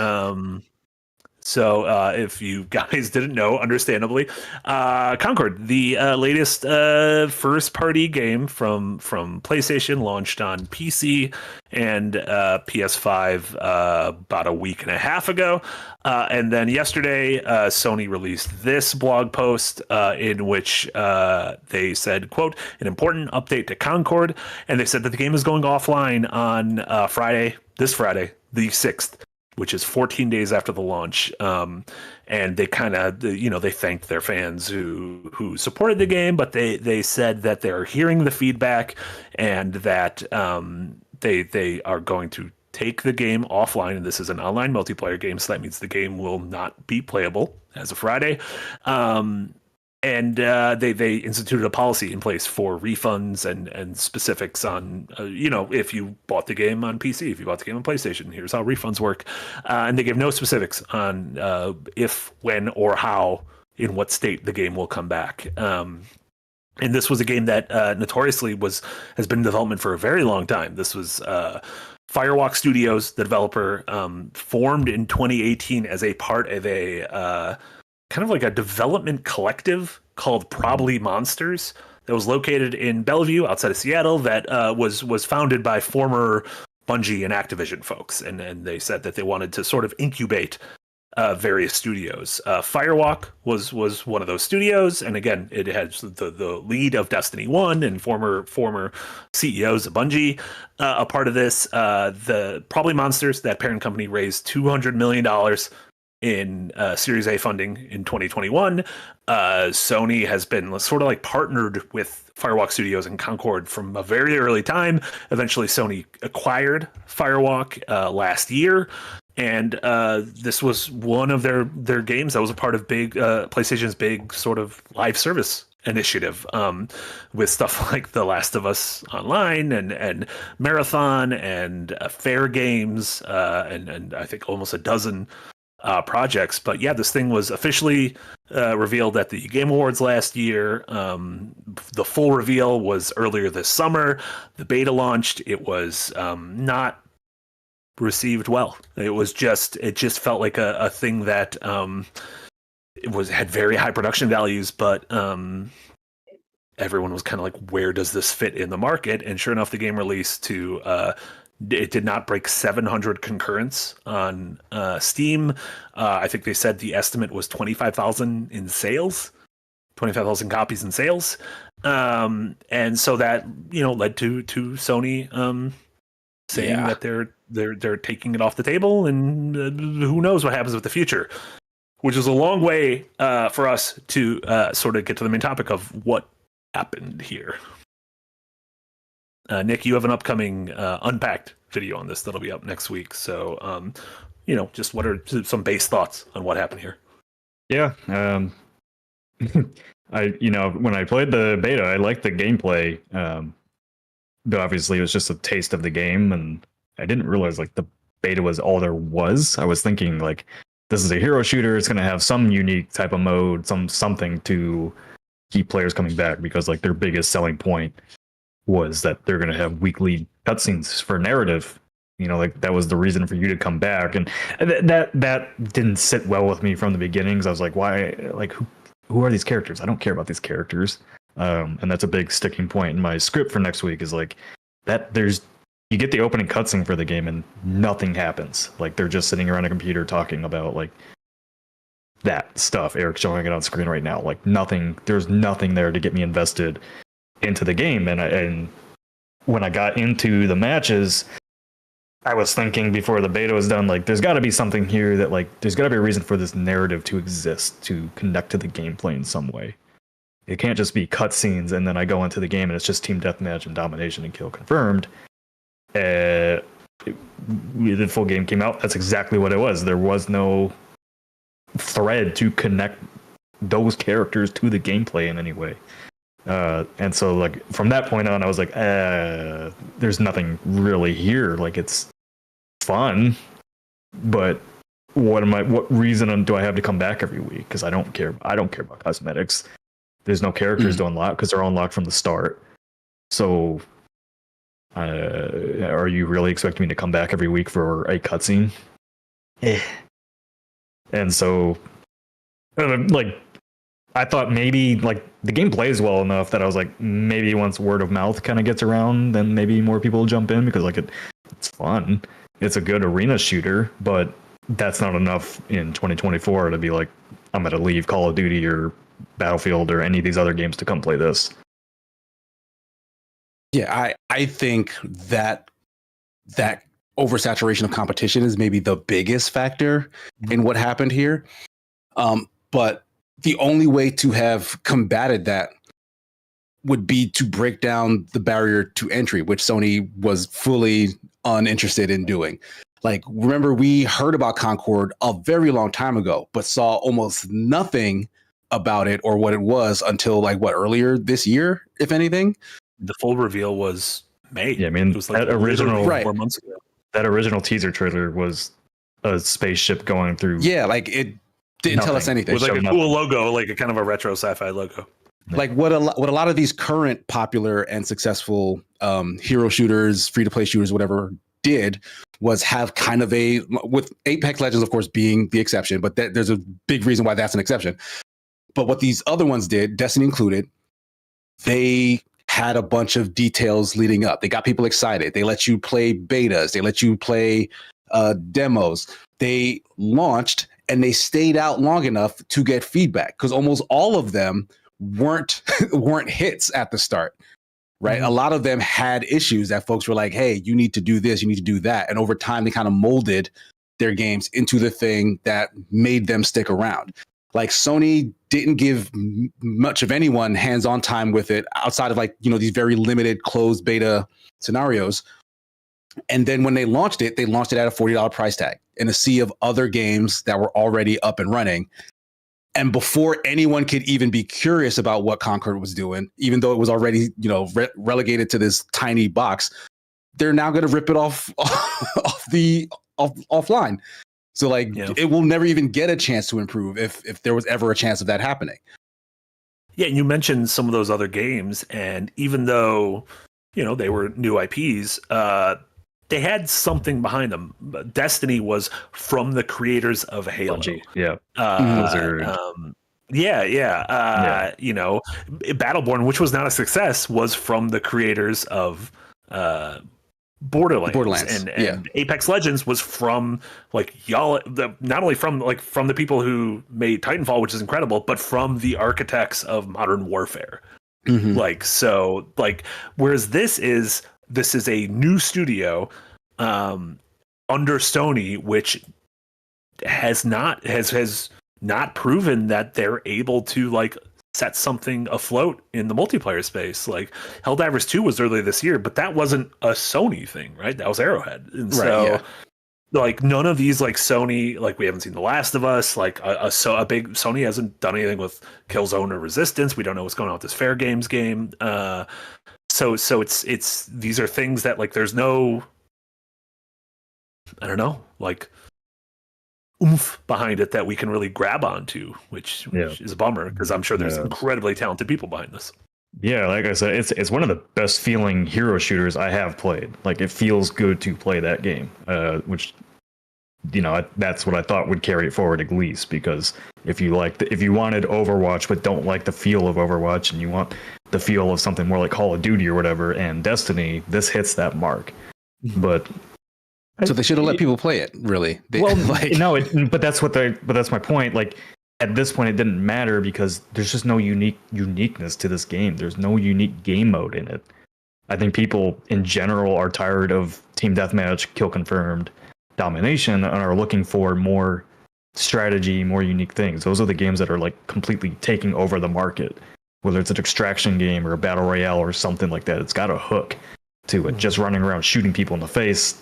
Speaker 1: So if you guys didn't know, understandably, Concord, the latest first-party game from PlayStation, launched on PC and PS5 about a week and a half ago. And then yesterday, Sony released this blog post in which they said, quote, an important update to Concord. And they said that the game is going offline on this Friday, the 6th. Which is 14 days after the launch. And they kind of, they thanked their fans who supported the game, but they said that they're hearing the feedback and that they are going to take the game offline. And this is an online multiplayer game, so that means the game will not be playable as of Friday. And they instituted a policy in place for refunds and specifics on, if you bought the game on PC, if you bought the game on PlayStation, here's how refunds work. And they give no specifics on if, when, or how, in what state the game will come back. And this was a game that notoriously has been in development for a very long time. This was Firewalk Studios, the developer, formed in 2018 as a part of a... kind of like a development collective called Probably Monsters that was located in Bellevue outside of Seattle that was founded by former Bungie and Activision folks. And they said that they wanted to sort of incubate various studios. Firewalk was one of those studios. And again, it has the lead of Destiny 1 and former CEOs of Bungie a part of this. The Probably Monsters, that parent company, raised $200 million in Series A funding in 2021. Sony has been sort of like partnered with Firewalk Studios and Concord from a very early time. Eventually, Sony acquired Firewalk last year. And this was one of their games that was a part of PlayStation's big sort of live service initiative, with stuff like The Last of Us Online and Marathon and Fair Games, and I think almost a dozen projects. But yeah, this thing was officially revealed at the Game Awards last year. The full reveal was earlier this summer. The beta launched. It was not received well. It just felt like a thing that had very high production values, but everyone was kind of like, where does this fit in the market? And sure enough, the game released to it did not break 700 concurrents on Steam. I think they said the estimate was 25,000 in sales, 25,000 copies in sales. And so that, led to Sony saying that they're taking it off the table, and who knows what happens with the future, which is a long way for us to sort of get to the main topic of what happened here. Nick, you have an upcoming Unpacked video on this that'll be up next week. So, just what are some base thoughts on what happened here?
Speaker 3: Yeah. When I played the beta, I liked the gameplay. But obviously it was just a taste of the game, and I didn't realize like the beta was all there was. I was thinking like, this is a hero shooter. It's going to have some unique type of mode, something to keep players coming back, because like their biggest selling point was that they're going to have weekly cutscenes for narrative. Like that was the reason for you to come back, and that didn't sit well with me from the beginning. Because I was like, why? Like, who are these characters? I don't care about these characters. And that's a big sticking point in my script for next week. Is like that you get the opening cutscene for the game and nothing happens. Like they're just sitting around a computer talking about like that stuff. Eric's showing it on screen right now. Like nothing. There's nothing there to get me invested into the game. And when I got into the matches, I was thinking before the beta was done, like there's got to be something here that like there's got to be a reason for this narrative to exist, to connect to the gameplay in some way. It can't just be cutscenes and then I go into the game and it's just team deathmatch and domination and kill confirmed. The full game came out. That's exactly what it was. There was no thread to connect those characters to the gameplay in any way. And so like from that point on, I was like, there's nothing really here. Like it's fun, but what reason do I have to come back every week? Because I don't care about cosmetics. There's no characters to unlock because they're unlocked from the start. So are you really expecting me to come back every week for a cutscene? And so like I thought maybe like the game plays well enough that I was like, maybe once word of mouth kind of gets around, then maybe more people will jump in, because like it's fun. It's a good arena shooter, but that's not enough in 2024 to be like, I'm going to leave Call of Duty or Battlefield or any of these other games to come play this.
Speaker 2: Yeah, I think that oversaturation of competition is maybe the biggest factor in what happened here. But the only way to have combated that would be to break down the barrier to entry, which Sony was fully uninterested in doing. Like, remember, we heard about Concord a very long time ago, but saw almost nothing about it or what it was until like earlier this year, if anything.
Speaker 1: The full reveal was May.
Speaker 3: Yeah, I mean,
Speaker 1: it was like
Speaker 3: that original
Speaker 1: 4 months ago.
Speaker 3: That original teaser trailer was a spaceship going through.
Speaker 2: Yeah, like it didn't tell us anything.
Speaker 1: It was like a cool logo, like a kind of a retro sci-fi logo.
Speaker 2: Like what a lot of these current popular and successful hero shooters, free-to-play shooters, whatever, did was have kind of with Apex Legends, of course, being the exception, but there's a big reason why that's an exception. But what these other ones did, Destiny included, they had a bunch of details leading up. They got people excited. They let you play betas. They let you play demos. They launched and they stayed out long enough to get feedback, because almost all of them weren't hits at the start, right? A lot of them had issues that folks were like, hey, you need to do this, you need to do that. And over time, they kind of molded their games into the thing that made them stick around. Like Sony didn't give much of anyone hands-on time with it outside of like, these very limited closed beta scenarios. And then when they launched it at a $40 price tag in a sea of other games that were already up and running. And before anyone could even be curious about what Concord was doing, even though it was already, relegated to this tiny box, they're now going to rip it offline. So like, it will never even get a chance to improve if there was ever a chance of that happening.
Speaker 1: Yeah, and you mentioned some of those other games, and even though, they were new IPs, they had something behind them. Destiny was from the creators of Halo.
Speaker 3: Yeah.
Speaker 1: Battleborn, which was not a success, was from the creators of Borderlands. And Apex Legends was from like not only from the people who made Titanfall, which is incredible, but from the architects of Modern Warfare. Whereas this is a new studio under Sony, which has not proven that they're able to like set something afloat in the multiplayer space. Like Helldivers 2 was earlier this year, but that wasn't a Sony thing, right? That was Arrowhead. And like none of these, like Sony, like we haven't seen The Last of Us, like a big Sony hasn't done anything with Killzone or Resistance. We don't know what's going on with this Fair Games game. So it's these are things that like there's no, I don't know, like oomph behind it that we can really grab onto, which is a bummer, because I'm sure there's incredibly talented people behind this.
Speaker 3: Yeah, like I said, it's one of the best feeling hero shooters I have played. Like it feels good to play that game, which that's what I thought would carry it forward at least. Because if you wanted Overwatch but don't like the feel of Overwatch and you want the feel of something more like Call of Duty or whatever and Destiny, this hits that mark. But
Speaker 2: so they should have let people play it. Really?
Speaker 3: But that's my point. Like at this point, it didn't matter because there's just no uniqueness to this game. There's no unique game mode in it. I think people in general are tired of team deathmatch, kill confirmed, domination, and are looking for more strategy, more unique things. Those are the games that are like completely taking over the market. Whether it's an extraction game or a battle royale or something like that, it's got a hook to it. Just running around shooting people in the face,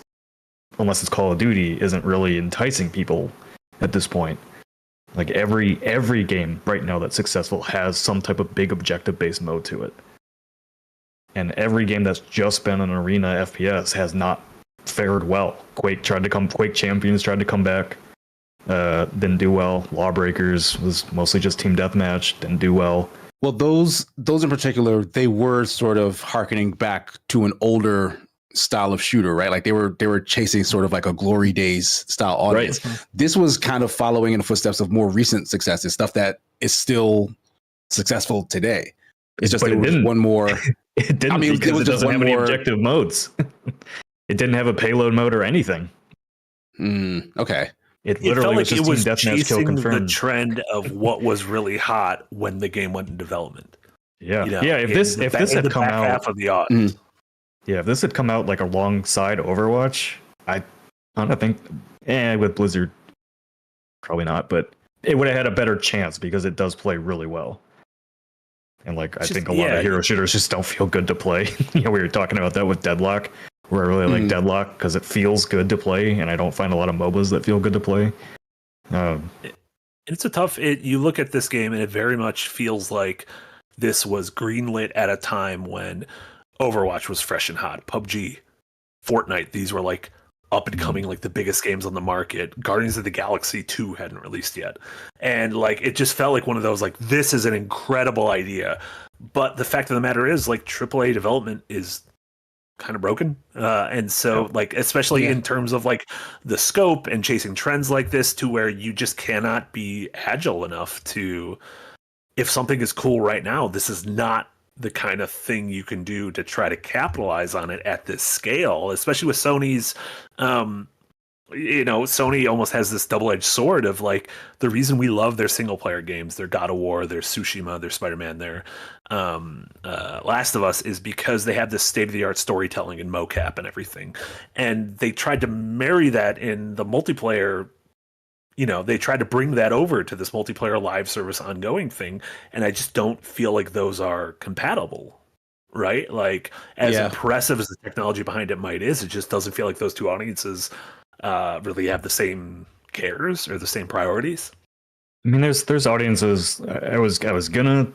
Speaker 3: unless it's Call of Duty, isn't really enticing people at this point. Like every game right now that's successful has some type of big objective based mode to it. And every game that's just been an arena FPS has not fared well. Quake Champions tried to come back, didn't do well. Lawbreakers was mostly just team deathmatch, didn't do well.
Speaker 2: Well, those in particular, they were sort of harkening back to an older style of shooter, right? Like they were chasing sort of like a Glory Days style audience. Right. This was kind of following in the footsteps of more recent successes, stuff that is still successful today. It's just there was one more.
Speaker 3: It didn't, because it doesn't have any objective modes. It didn't have a payload mode or anything.
Speaker 2: Okay.
Speaker 3: It literally was just team deathmatch kill confirmed.
Speaker 1: The trend of what was really hot when the game went in development.
Speaker 3: Yeah, if this had come out
Speaker 1: half of the odds.
Speaker 3: Yeah, if this had come out like alongside Overwatch, I don't think, with Blizzard, probably not, but it would have had a better chance because it does play really well. And I think a lot of hero shooters just don't feel good to play. We were talking about that with Deadlock, where I really like Deadlock because it feels good to play, and I don't find a lot of MOBAs that feel good to play.
Speaker 1: It's a tough. You look at this game, and it very much feels like this was greenlit at a time when Overwatch was fresh and hot. PUBG, Fortnite, these were up and coming, the biggest games on the market. Guardians of the Galaxy 2 hadn't released yet. And it just felt like one of those, this is an incredible idea. But the fact of the matter is, AAA development is kind of broken. And so, especially in terms of the scope and chasing trends like this, to where you just cannot be agile enough to, if something is cool right now, this is not the kind of thing you can do to try to capitalize on it at this scale, especially with Sony's, Sony almost has this double-edged sword of the reason we love their single player games, their God of War, their Tsushima, their Spider-Man, their Last of Us, is because they have this state-of-the-art storytelling and mocap and everything. And they tried to marry that in the multiplayer. They tried to bring that over to this multiplayer live service ongoing thing, and I just don't feel like those are compatible, right? As impressive as the technology behind it might is, it just doesn't feel like those two audiences really have the same cares or the same priorities.
Speaker 3: I mean, there's audiences. I was gonna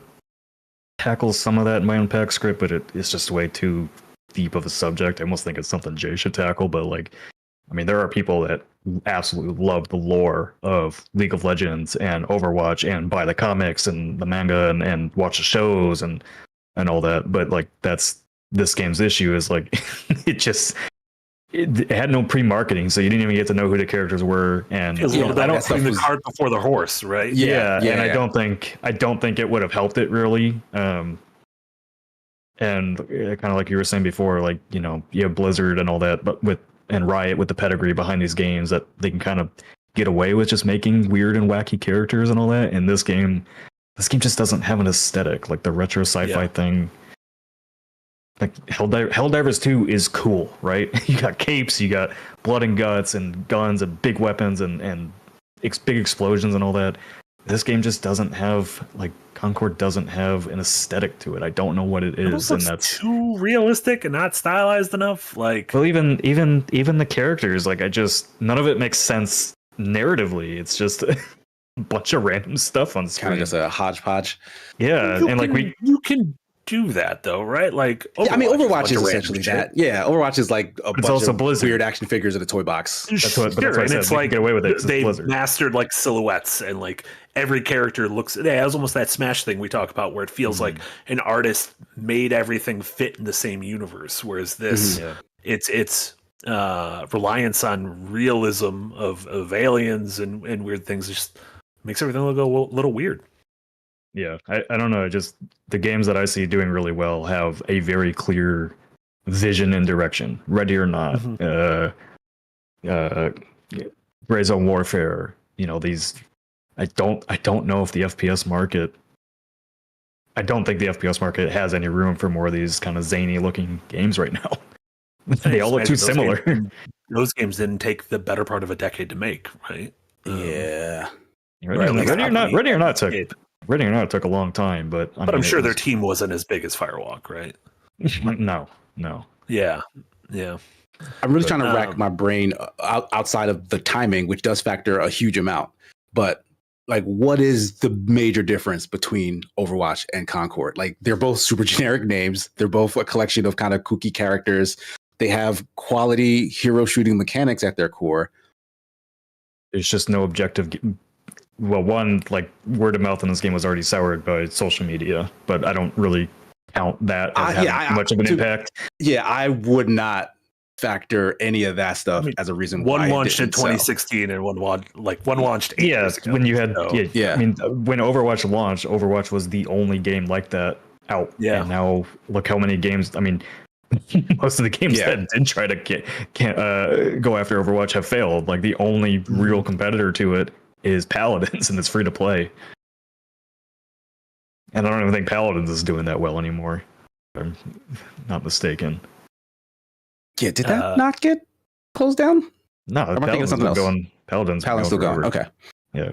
Speaker 3: tackle some of that in my Unpack script, but it's just way too deep of a subject. I almost think it's something Jay should tackle, but there are people that absolutely love the lore of League of Legends and Overwatch and buy the comics and the manga and watch the shows and all that. But that's this game's issue is it had no pre-marketing, so you didn't even get to know who the characters were. And
Speaker 1: I don't think the cart before the horse, right?
Speaker 3: And I don't think it would have helped it really. And kind of like you were saying before, you have Blizzard and all that, but and Riot with the pedigree behind these games, that they can kind of get away with just making weird and wacky characters and all that. And this game just doesn't have an aesthetic, the retro sci-fi thing. Helldivers 2 is cool, right? You got capes, you got blood and guts and guns and big weapons and big explosions and all that. This game just doesn't have Concord doesn't have an aesthetic to it. I don't know what it is, and that's
Speaker 1: too realistic and not stylized enough.
Speaker 3: Well, even the characters, none of it makes sense narratively. It's just a bunch of random stuff on screen.
Speaker 2: Kind of just a hodgepodge.
Speaker 3: Yeah,
Speaker 1: you can do that though, right?
Speaker 2: Overwatch is essentially that. Yeah, Overwatch is a bunch of
Speaker 3: Blizzard.
Speaker 2: Weird action figures in a toy box.
Speaker 3: That's what I said. It's get away with it.
Speaker 1: They mastered silhouettes, and every character looks. It has almost that Smash thing we talk about, where it feels like an artist made everything fit in the same universe. Whereas this, it's reliance on realism of aliens and weird things just makes everything look a little weird.
Speaker 3: Yeah, I don't know. Just the games that I see doing really well have a very clear vision and direction. Ready or Not, Gray Zone Warfare. These. I don't know if the FPS market. I don't think the FPS market has any room for more of these kind of zany looking games right now. They all look too similar.
Speaker 1: Those games didn't take the better part of a decade to make, right?
Speaker 2: Yeah.
Speaker 3: Ready or Not took a long time, but
Speaker 1: I'm sure their team wasn't as big as Firewalk, right?
Speaker 3: No.
Speaker 1: Yeah.
Speaker 2: I'm really trying to rack my brain outside of the timing, which does factor a huge amount. But like what is the major difference between Overwatch and Concord? Like they're both super generic names. They're both a collection of kind of kooky characters. They have quality hero shooting mechanics at their core.
Speaker 3: There's just no objective. Well, one, like word of mouth in this game was already soured by social media, but I don't really count that as having much of an impact.
Speaker 2: Yeah, I would not factor any of that stuff as a reason why
Speaker 1: one launched in 2016 and one launched 8 years ago.
Speaker 3: When you had
Speaker 2: yeah.
Speaker 3: I mean, when Overwatch launched, Overwatch was the only game like that out.
Speaker 1: Yeah.
Speaker 3: And now look how many games. I mean, most of the games that did try to go after Overwatch have failed. Like the only real competitor to it is Paladins, and it's free to play. And I don't even think Paladins is doing that well anymore. If I'm not mistaken.
Speaker 2: Yeah, did that not get closed down?
Speaker 3: No, Paladins still going. Paladins
Speaker 2: still going. Okay.
Speaker 3: Yeah.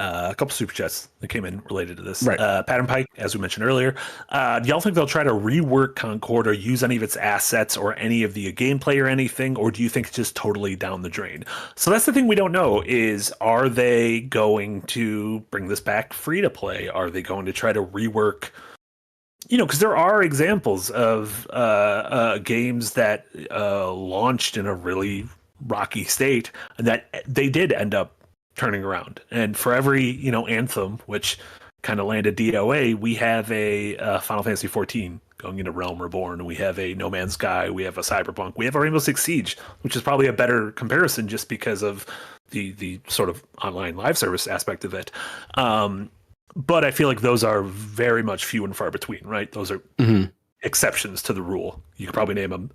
Speaker 1: A couple super chats that came in related to this.
Speaker 2: Right.
Speaker 1: Pattern Pike, as we mentioned earlier. Do y'all think they'll try to rework Concord or use any of its assets or any of the gameplay or anything, or do you think it's just totally down the drain? So that's the thing we don't know is, are they going to bring this back free to play? Are they going to try to rework? You know, because there are examples of games that launched in a really rocky state and that they did end up turning around. And for every, Anthem, which kind of landed DOA, we have a Final Fantasy 14 going into Realm Reborn. We have a No Man's Sky. We have a Cyberpunk. We have a Rainbow Six Siege, which is probably a better comparison just because of the sort of online live service aspect of it. But I feel like those are very much few and far between, right? Those are exceptions to the rule. You could probably name them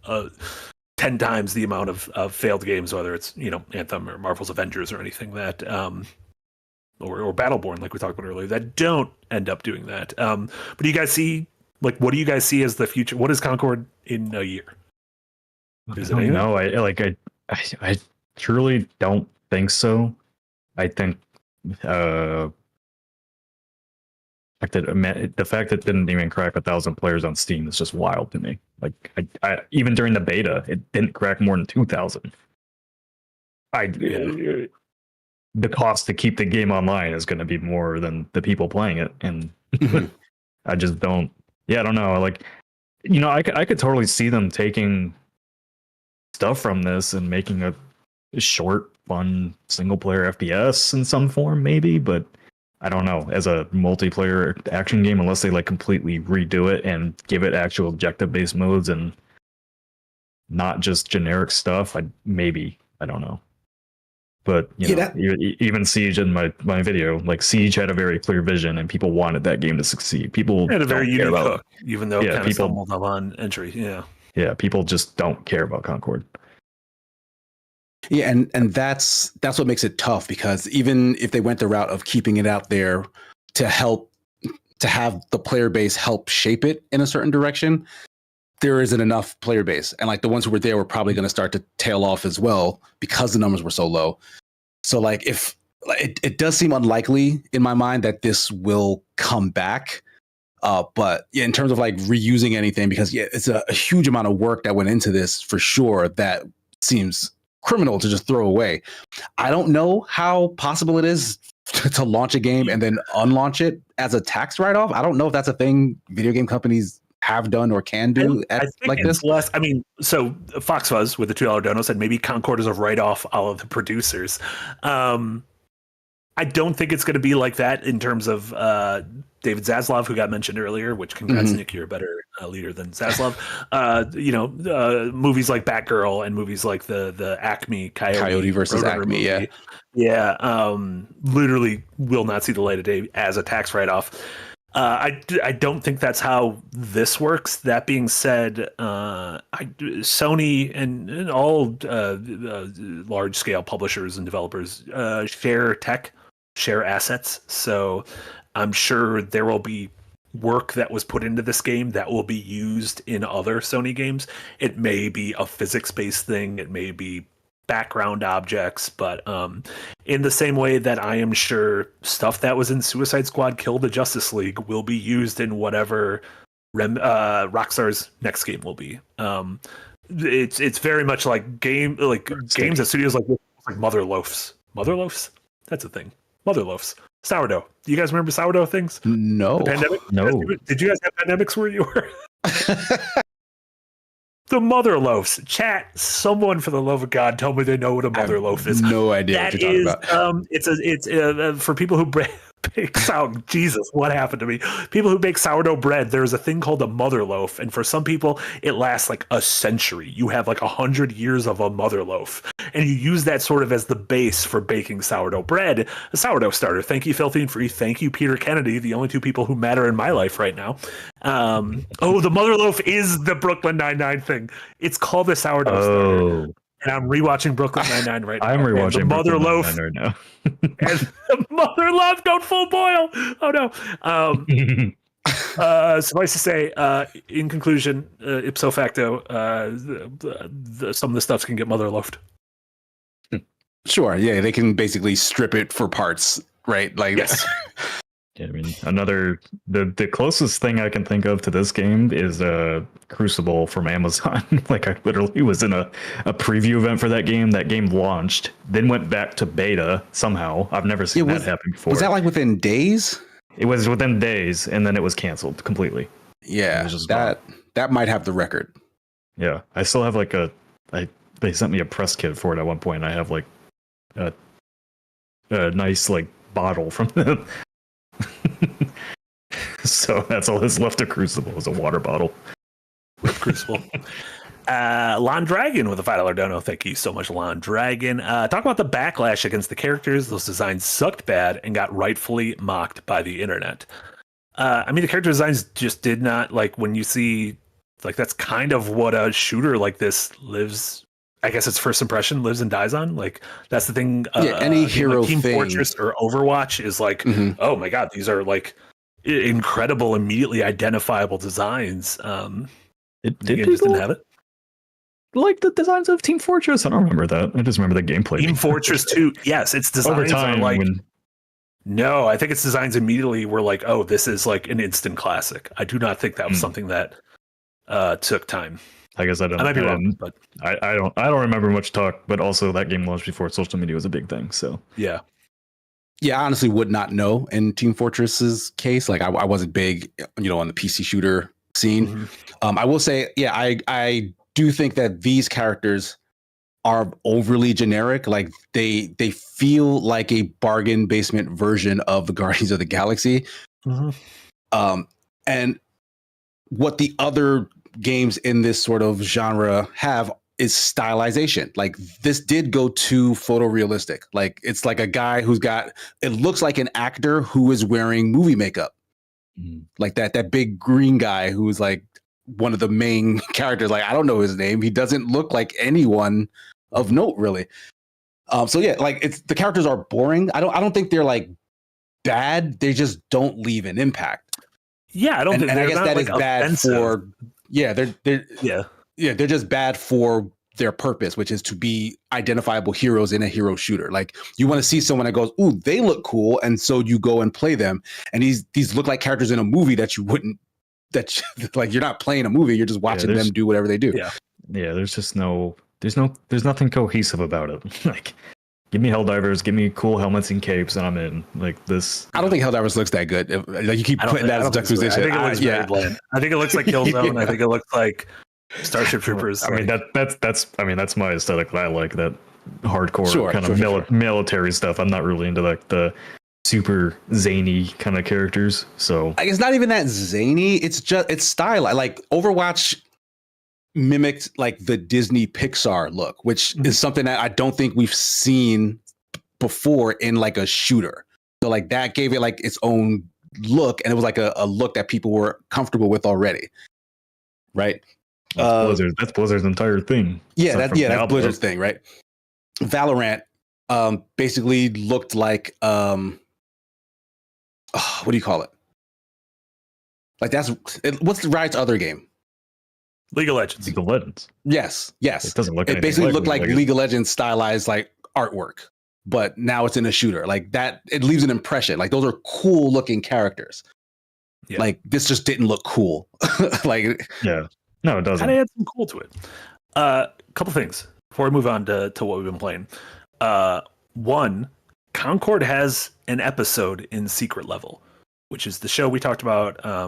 Speaker 1: 10 times the amount of failed games, whether it's, Anthem or Marvel's Avengers or anything that, or Battleborn, like we talked about earlier, that don't end up doing that. But do you guys see, what do you guys see as the future? What is Concord in a year?
Speaker 3: Is it no, I truly don't think so. I think, the fact that it didn't even crack 1,000 players on Steam is just wild to me. Like, I even during the beta, it didn't crack more than 2,000. The cost to keep the game online is going to be more than the people playing it, and I just don't. Yeah, I don't know. Like, I could totally see them taking stuff from this and making a short, fun single player FPS in some form, maybe, but I don't know, as a multiplayer action game, unless they completely redo it and give it actual objective based modes and not just generic stuff. I don't know. But even Siege in my video, Siege had a very clear vision and people wanted that game to succeed. People
Speaker 1: had a very unique hook, even though it kind of stumbled up on entry.
Speaker 3: Yeah, people just don't care about Concord.
Speaker 2: Yeah, and that's what makes it tough, because even if they went the route of keeping it out there to have the player base help shape it in a certain direction, there isn't enough player base. And the ones who were there were probably going to start to tail off as well because the numbers were so low. So if it does seem unlikely in my mind that this will come back. But yeah, in terms of reusing anything, because it's a huge amount of work that went into this for sure, that seems criminal to just throw away. I don't know how possible it is to launch a game and then unlaunch it as a tax write-off. I don't know if that's a thing video game companies have done or can do this.
Speaker 1: Less, so Fox Fuzz with the $2 dono said maybe Concord is a write-off all of the producers. I don't think it's going to be like that in terms of David Zaslav, who got mentioned earlier, which congrats, Nick, you're a better leader than Zaslav. Movies like Batgirl and movies like the Acme
Speaker 2: Coyote versus Acme,
Speaker 1: movie, literally will not see the light of day as a tax write-off. I don't think that's how this works. That being said, Sony and all large-scale publishers and developers share assets. So I'm sure there will be work that was put into this game that will be used in other Sony games. It may be a physics-based thing. It may be background objects, but in the same way that I am sure stuff that was in Suicide Squad Kill the Justice League will be used in whatever Rockstar's next game will be. It's very much games at studios like Mother Loafs. Mother Loafs? That's a thing. mother loaves. Sourdough. Do you guys remember sourdough things?
Speaker 2: No.
Speaker 1: The pandemic?
Speaker 3: No.
Speaker 1: Did you guys have pandemics where you were? The mother loaves. Chat, someone for the love of God, tell me they know what a mother loaf is.
Speaker 2: No idea
Speaker 1: That
Speaker 2: what you're talking about.
Speaker 1: It's for people who bake sourdough. Jesus, what happened to me? People who bake sourdough bread, there's a thing called a mother loaf, and for some people, it lasts like a century. You have like 100 years of a mother loaf, and you use that sort of as the base for baking sourdough bread. A sourdough starter. Thank you, Filthy and Free. Thank you, Peter Kennedy, the only two people who matter in my life right now. The mother loaf is the Brooklyn Nine-Nine thing. It's called the sourdough starter. And I'm rewatching Brooklyn Nine-Nine right now.
Speaker 3: I'm rewatching
Speaker 1: the mother
Speaker 3: Brooklyn
Speaker 1: loaf
Speaker 3: Nine-Nine right now.
Speaker 1: and the mother loaf going full boil. Oh no. Suffice to say, in conclusion, ipso facto, some of the stuff can get mother loafed.
Speaker 2: Sure. Yeah, they can basically strip it for parts, right? Like,
Speaker 1: yes.
Speaker 3: Yeah, I mean, the closest thing I can think of to this game is Crucible from Amazon. Like, I literally was in a preview event for that game. That game launched, then went back to beta somehow. I've never seen that happen before.
Speaker 2: Was that like within days?
Speaker 3: It was within days, and then it was canceled completely.
Speaker 2: Yeah, that might have the record.
Speaker 3: Yeah, I still have like they sent me a press kit for it at one point. I have like a nice like bottle from them. So that's all that's left of Crucible is a water bottle.
Speaker 1: Crucible. Lon Dragon with a $5 dono. Thank you so much, Lon Dragon. Talk about the backlash against the characters. Those designs sucked bad and got rightfully mocked by the internet. I mean, the character designs just did not, like, when you see, like, that's kind of what a shooter like this lives. I guess its first impression lives and dies on. Like, that's the thing.
Speaker 2: Any hero
Speaker 1: like Team
Speaker 2: thing.
Speaker 1: Fortress or Overwatch is like, oh my God, these are like incredible, immediately identifiable designs.
Speaker 3: Did
Speaker 1: just didn't have it.
Speaker 3: Like the designs of Team Fortress? I don't remember that. I just remember the gameplay.
Speaker 1: Team Fortress 2, yes, its designs
Speaker 3: over time,
Speaker 1: are like. No, I think its designs immediately were like, oh, this is like an instant classic. I do not think that was something that took time.
Speaker 3: I guess I might be wrong, but I don't remember much talk. But also, that game launched before social media was a big thing. So
Speaker 1: yeah,
Speaker 2: I honestly would not know in Team Fortress's case. Like, I wasn't big, on the PC shooter scene. I will say, I do think that these characters are overly generic. Like, they feel like a bargain basement version of the Guardians of the Galaxy. And what the other games in this sort of genre have is stylization. Like, this did go too photorealistic. Like, it's like a guy it looks like an actor who is wearing movie makeup. Like that big green guy who's like one of the main characters. Like, I don't know his name. He doesn't look like anyone of note, really. So yeah, like, the characters are boring. I don't think they're like bad. They just don't leave an impact.
Speaker 1: Yeah, I don't think.
Speaker 2: And I guess that
Speaker 1: like
Speaker 2: is bad
Speaker 1: offensive.
Speaker 2: for. Yeah, they're just bad for their purpose, which is to be identifiable heroes in a hero shooter. Like, you want to see someone that goes, ooh, they look cool, and so you go and play them. And these look like characters in a movie that you wouldn't. Like, you're not playing a movie; you're just watching them do whatever they do.
Speaker 1: Yeah.
Speaker 3: There's just there's nothing cohesive about it. Like, give me Helldivers, give me cool helmets and capes, and I'm in. Like this.
Speaker 2: I don't think Helldivers looks that good. Like, you keep putting that as juxtaposition.
Speaker 1: I think it looks very bland. I think it looks like Killzone. I think it looks like Starship Troopers.
Speaker 3: I mean, that's my aesthetic that I like, that hardcore military stuff. I'm not really into like the super zany kind of characters. So
Speaker 2: I guess not even that zany. It's style. Like, Overwatch mimicked like the Disney Pixar look, which is something that I don't think we've seen before in like a shooter. So like, that gave it like its own look, and it was like a look that people were comfortable with already. Right.
Speaker 3: That's Blizzard's entire thing.
Speaker 2: Yeah, that's Blizzard's thing, right? Valorant basically looked like what do you call it? Like, what's Riot's other game?
Speaker 1: League of Legends.
Speaker 3: League of Legends.
Speaker 2: Yes.
Speaker 3: It doesn't look.
Speaker 2: It basically looked like League of Legends stylized like artwork, but now it's in a shooter. Like that, it leaves an impression. Like, those are cool looking characters. Yeah. Like, this just didn't look cool. Like,
Speaker 3: yeah, no, it doesn't.
Speaker 1: Kind of add some cool to it. Couple things before we move on to what we've been playing. One, Concord has an episode in Secret Level, which is the show we talked about a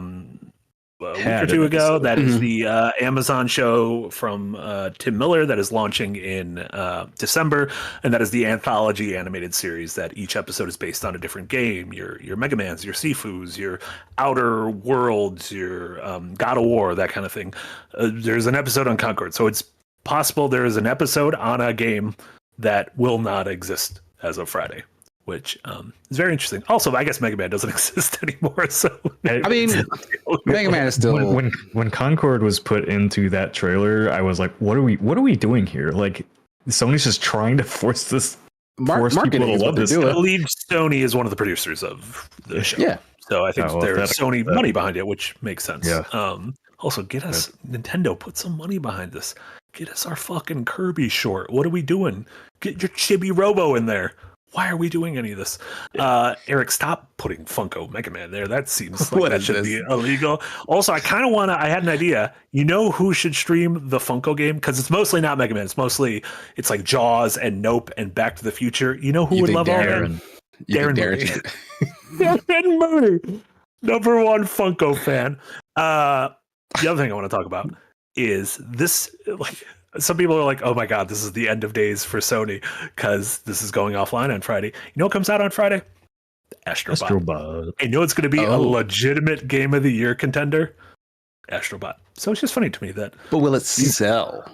Speaker 1: week or two ago. That is the Amazon show from Tim Miller that is launching in December, and that is the anthology animated series that each episode is based on a different game. Your Mega Mans, your Sifus, your Outer Worlds, your God of War, that kind of thing. There's an episode on Concord, so it's possible there is an episode on a game that will not exist as of Friday, which is very interesting. Also, I guess Mega Man doesn't exist anymore. So
Speaker 2: I mean, Mega Man is still
Speaker 3: when Concord was put into that trailer, I was like, what are we doing here? Like, Sony's just trying to force this. Force people to love this.
Speaker 1: I believe Sony is one of the producers of the show.
Speaker 2: Yeah.
Speaker 1: So I think there's Sony money behind it, which makes sense. Yeah. Also, get us Nintendo, put some money behind this. Get us our fucking Kirby short. What are we doing? Get your Chibi Robo in there. Why are we doing any of this? Eric, stop putting Funko Mega Man there. That seems like that should be illegal. Also, I kind of want to, I had an idea. You know who should stream the Funko game? Because it's mostly not Mega Man. It's like Jaws and Nope and Back to the Future. You know who would love all that? Darren Murray. Darren Murray. Number one Funko fan. The other thing I want to talk about is this, like, some people are like, oh my God, this is the end of days for Sony because this is going offline on Friday. You know what comes out on Friday? Astrobot. And you know it's going to be a legitimate Game of the Year contender? Astrobot. So it's just funny to me that.
Speaker 2: But will it sell?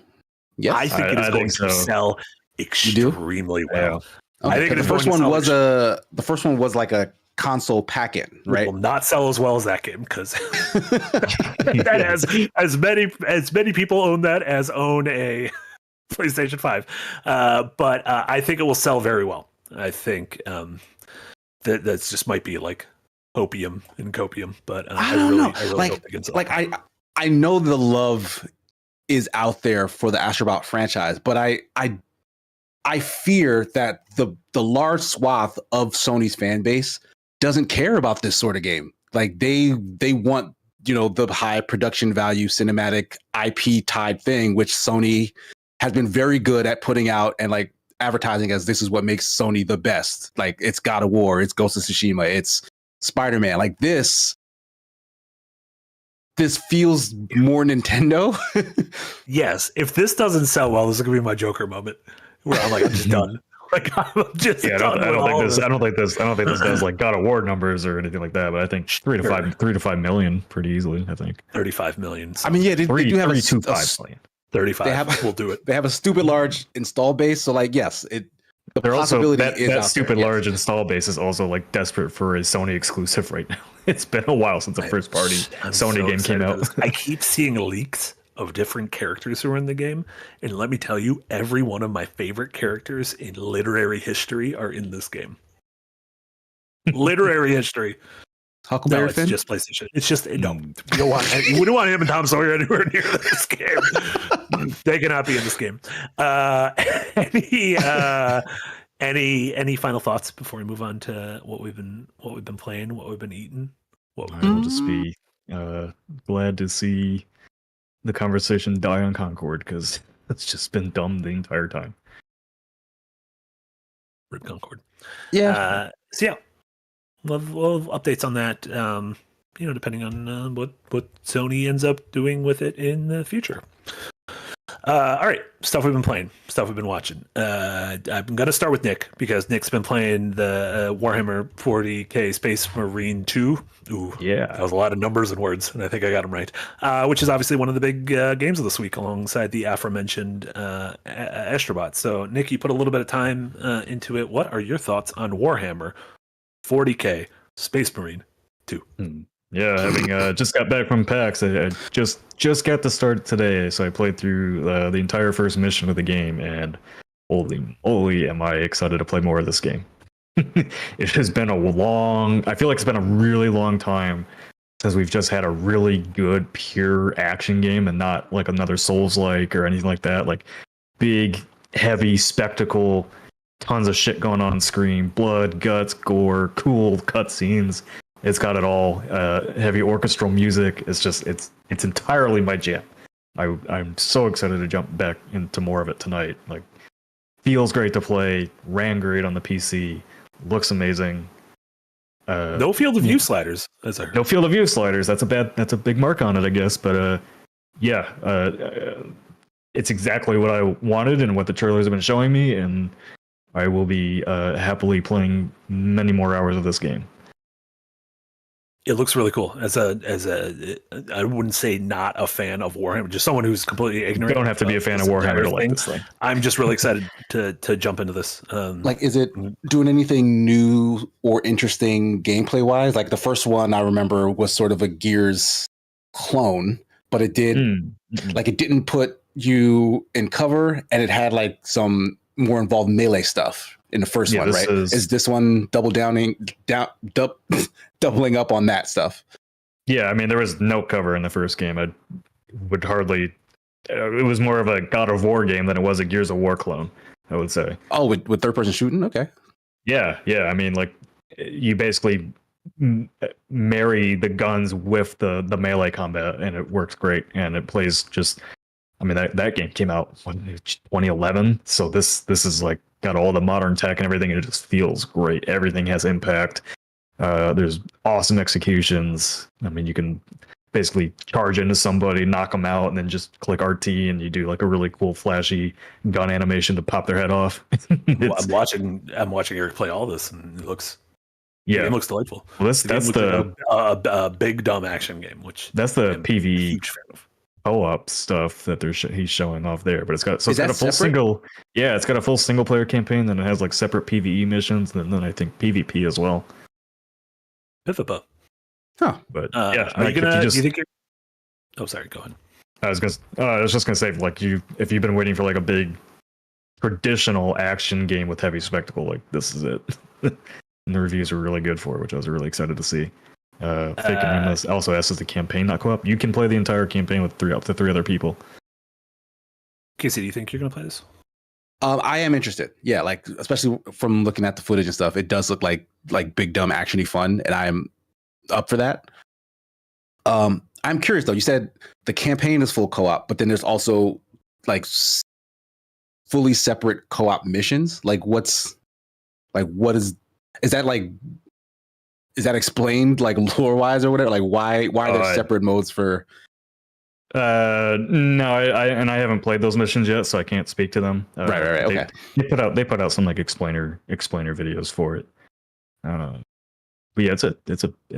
Speaker 1: Yes, I think it is going to sell extremely well.
Speaker 2: Yeah. Okay. I think the first one was like a console packet, right?
Speaker 1: It will not sell as well as that game because that has as many people own that as own a PlayStation 5. But I think it will sell very well. I think that's just might be like opium and copium, but I really hope it can sell.
Speaker 2: Like I know the love is out there for the Astrobot franchise, but I fear that the large swath of Sony's fan base doesn't care about this sort of game. Like they want, the high production value cinematic IP type thing, which Sony has been very good at putting out and like advertising as this is what makes Sony the best. Like it's God of War, it's Ghost of Tsushima, it's Spider-Man. Like this feels more Nintendo.
Speaker 1: Yes. If this doesn't sell well, this is gonna be my Joker moment where I'm like, I'm just done. Like I'm just
Speaker 3: I don't think this does like God of War numbers or anything like that, but I think 3 to 5 million pretty easily. I think
Speaker 1: 35 million.
Speaker 2: I mean, yeah, they do have
Speaker 3: 3.25 million.
Speaker 1: 35. We'll do it.
Speaker 2: They have a stupid large install base, so like yes, the possibility is
Speaker 3: that stupid large install base is also like desperate for a Sony exclusive right now. It's been a while since the first party Sony game came out.
Speaker 1: I keep seeing leaks of different characters who are in the game, and let me tell you, every one of my favorite characters in literary history are in this game. Literary history.
Speaker 2: Huckleberry
Speaker 1: Finn? It's just PlayStation. It's just you wouldn't want him and Tom Sawyer anywhere near this game. They cannot be in this game. Any final thoughts before we move on to what we've been playing, what we've been eating?
Speaker 3: We'll just be glad to see the conversation die on Concord because it's just been dumb the entire time.
Speaker 1: Rip Concord.
Speaker 2: Yeah.
Speaker 1: So yeah, we'll have updates on that. Depending on what Sony ends up doing with it in the future. All right, stuff we've been playing, stuff we've been watching. I'm going to start with Nick because Nick's been playing the Warhammer 40k Space Marine 2. Ooh,
Speaker 3: yeah,
Speaker 1: that was a lot of numbers and words, and I think I got them right. Which is obviously one of the big games of this week, alongside the aforementioned Astrobot. So, Nick, you put a little bit of time into it. What are your thoughts on Warhammer 40k Space Marine 2?
Speaker 3: Yeah, having just got back from PAX, I just got to start today, so I played through the entire first mission of the game, and holy am I excited to play more of this game. It has been I feel like it's been a really long time since we've just had a really good pure action game and not like another Souls-like or anything like that. Like big, heavy spectacle, tons of shit going on screen, blood, guts, gore, cool cutscenes. It's got it all. Heavy orchestral music. It's entirely my jam. I'm so excited to jump back into more of it tonight. Like, feels great to play. Ran great on the PC. looks amazing.
Speaker 1: No field of view sliders, as I heard.
Speaker 3: No field of view sliders. That's a big mark on it, I guess. But it's exactly what I wanted and what the trailers have been showing me, and I will be happily playing many more hours of this game.
Speaker 1: It looks really cool. I wouldn't say not a fan of Warhammer, just someone who's completely ignorant.
Speaker 3: You don't have to be a fan of Warhammer to like this thing.
Speaker 1: I'm just really excited to jump into this.
Speaker 2: Like, is it doing anything new or interesting gameplay wise? Like the first one I remember was sort of a Gears clone, but it did like it didn't put you in cover, and it had like some more involved melee stuff in the first one, right? Is this one doubling up on that stuff?
Speaker 3: Yeah, I mean, there was no cover in the first game. I would hardly. It was more of a God of War game than it was a Gears of War clone, I would say.
Speaker 2: Oh, with third person shooting, okay.
Speaker 3: Yeah. I mean, like you basically marry the guns with the melee combat, and it works great, and it plays just. I mean, that game came out in 2011, so this is like got all the modern tech and everything, and it just feels great. Everything has impact. There's awesome executions. I mean, you can basically charge into somebody, knock them out, and then just click RT, and you do like a really cool, flashy gun animation to pop their head off.
Speaker 1: I'm watching Eric play all this, and it looks delightful.
Speaker 3: Well, that's the
Speaker 1: a big dumb action game, which
Speaker 3: that's the PvE.
Speaker 1: Huge fan of.
Speaker 3: Co-op stuff that he's showing off there, but it's got a full
Speaker 2: separate?
Speaker 3: it's got a full single player campaign, then it has like separate PvE missions, and then I think PvP as well.
Speaker 1: Pivopa.
Speaker 2: Huh.
Speaker 3: But
Speaker 1: do you think you're... Oh, sorry, go ahead.
Speaker 3: I was just gonna say, like, if you've been waiting for like a big traditional action game with heavy spectacle, like this is it. And the reviews are really good for it, which I was really excited to see. Fake Anonymous also asks, is the campaign not co-op? You can play the entire campaign with up to three other people.
Speaker 1: Casey, do you think you're going to play this?
Speaker 2: I am interested. Yeah, like especially from looking at the footage and stuff, it does look like big dumb actiony fun, and I'm up for that. I'm curious though. You said the campaign is full co-op, but then there's also like fully separate co-op missions. Like what is that like? Is that explained like lore wise or whatever? Like why are there separate modes for?
Speaker 3: No, I haven't played those missions yet, so I can't speak to them.
Speaker 2: Right. Okay.
Speaker 3: They put out some like explainer videos for it. But yeah, it's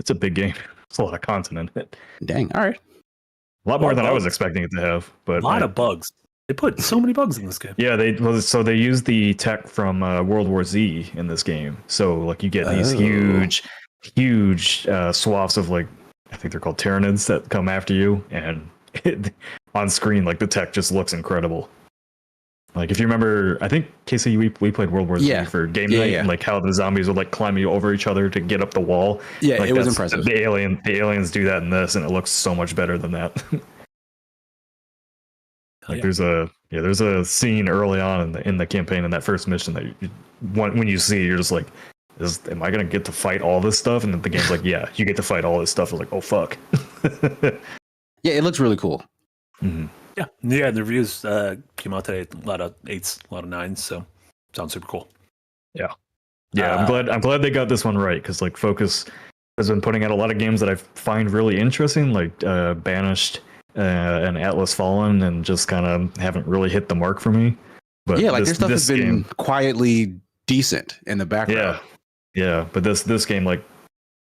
Speaker 3: a big game. It's a lot of content in it.
Speaker 2: Dang. All right.
Speaker 3: A lot more than I was expecting it to have. But
Speaker 1: a lot of bugs. They put so many bugs in this game.
Speaker 3: Yeah, they use the tech from World War Z in this game. So like you get these huge swaths of like, I think they're called Tyranids that come after you, and on screen like the tech just looks incredible. Like if you remember, I think Casey, we played World War Z for game night, and like how the zombies would like climb you over each other to get up the wall.
Speaker 2: Yeah,
Speaker 3: like,
Speaker 2: it was impressive.
Speaker 3: The aliens do that in this, and it looks so much better than that. Like there's a scene early on in the campaign in that first mission that when you see, you're just like, am I gonna get to fight all this stuff? And then the game's like, yeah, you get to fight all this stuff. I was like, oh fuck.
Speaker 2: Yeah, it looks really cool.
Speaker 3: Mm-hmm.
Speaker 1: Yeah. The reviews came out today. A lot of 8s, a lot of 9s. So sounds super cool.
Speaker 3: Yeah. I'm glad they got this one right, because like Focus has been putting out a lot of games that I find really interesting, like Banished and Atlas Fallen, and just kind of haven't really hit the mark for me. But
Speaker 2: yeah, like their stuff has been quietly decent in the background.
Speaker 3: Yeah, but this game like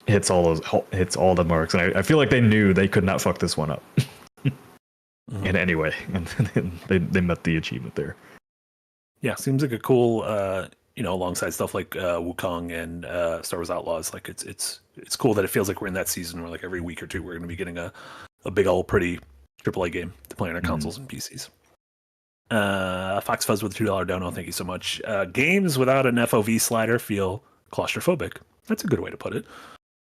Speaker 3: hits all the marks, and I feel like they knew they could not fuck this one up in any way, and they met the achievement there.
Speaker 1: Yeah, seems like a cool, alongside stuff like Wukong and Star Wars Outlaws. Like it's cool that it feels like we're in that season where like every week or two we're going to be getting a big old pretty AAA game to play on our consoles and PCs. Fox Fuzz with $2 dono, thank you so much. Games without an FOV slider feel claustrophobic. That's a good way to put it.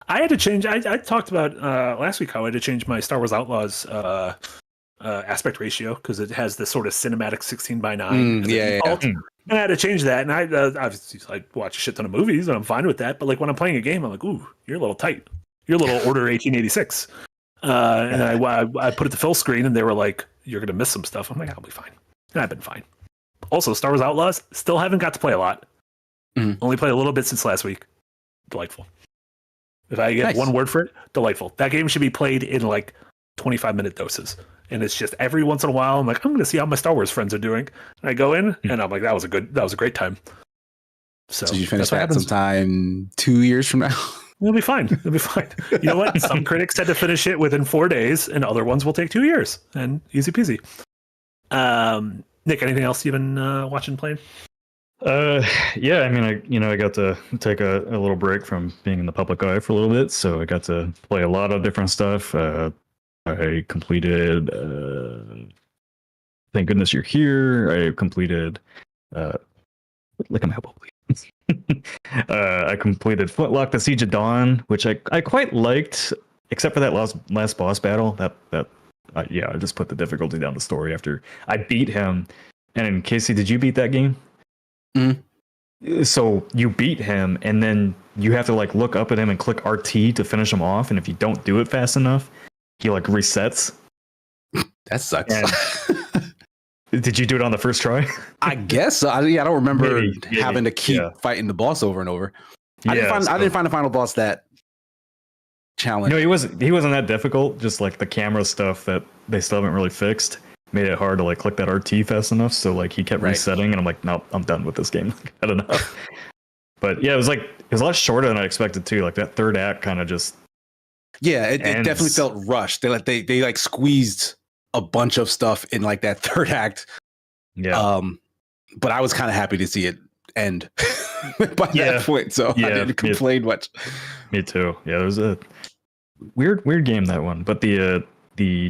Speaker 1: I had to change. I talked about last week how I had to change my Star Wars Outlaws aspect ratio because it has this sort of cinematic 16:9. And I had to change that. And I watch a shit ton of movies and I'm fine with that. But like when I'm playing a game, I'm like, ooh, you're a little tight. You're a little Order 1886. And I put it to full screen and they were like, you're going to miss some stuff. I'm like, I'll be fine. And I've been fine. Also, Star Wars Outlaws, still haven't got to play a lot. Only played a little bit since last week. Delightful. If I get one word for it, delightful. That game should be played in like 25-minute doses. And it's just every once in a while, I'm like, I'm going to see how my Star Wars friends are doing. And I go in, and I'm like, that was a great time. So
Speaker 2: you finish that sometime 2 years from now?
Speaker 1: It'll be fine. It'll be fine. You know what? Some critics tend to finish it within 4 days, and other ones will take 2 years. And easy peasy. Nick, anything else you've been watching, playing?
Speaker 3: Yeah, I mean, I got to take a little break from being in the public eye for a little bit, so I got to play a lot of different stuff. I completed Thank Goodness You're Here. I completed lick my elbow, please. I completed Flintlock: The Siege of Dawn, which I quite liked, except for that last boss battle. I just put the difficulty down to story after I beat him. And Casey, did you beat that game? So you beat him, and then you have to like look up at him and click RT to finish him off. And if you don't do it fast enough, he like resets.
Speaker 2: That sucks.
Speaker 3: Did you do it on the first try?
Speaker 2: I guess so. I don't remember having to keep fighting the boss over and over. I didn't find the final boss that challenging.
Speaker 3: No, he wasn't that difficult. Just like the camera stuff that they still haven't really fixed made it hard to like click that RT fast enough. So like he kept resetting, and I'm like, nope, I'm done with this game. I don't know. But yeah, it was a lot shorter than I expected too. Like that third act kind of just
Speaker 2: it definitely felt rushed. They like squeezed a bunch of stuff in like that third act. Yeah. But I was kind of happy to see it end by that point, so I didn't complain much.
Speaker 3: Me too. Yeah, it was a weird game, that one. But the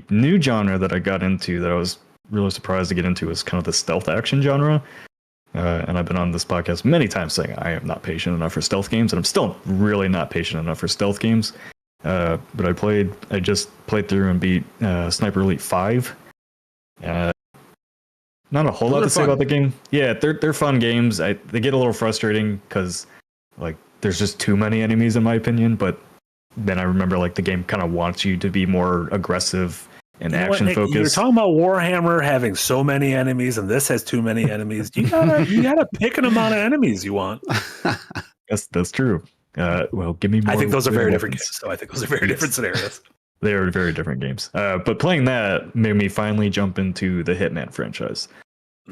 Speaker 3: new genre that I got into that I was really surprised to get into was kind of the stealth action genre. And I've been on this podcast many times saying I am not patient enough for stealth games, and I'm still really not patient enough for stealth games. But I just played through and beat Sniper Elite 5. Not a whole lot to say about the game. Yeah, they're fun games. They get a little frustrating because like there's just too many enemies in my opinion, but then I remember like the game kind of wants you to be more aggressive and action focused.
Speaker 1: You're talking about Warhammer having so many enemies, and this has too many enemies. You gotta pick an amount of enemies you want.
Speaker 3: That's true. Well, give me more.
Speaker 1: I think those are very different games. So I think those are very different scenarios.
Speaker 3: They are very different games. But playing that made me finally jump into the Hitman franchise.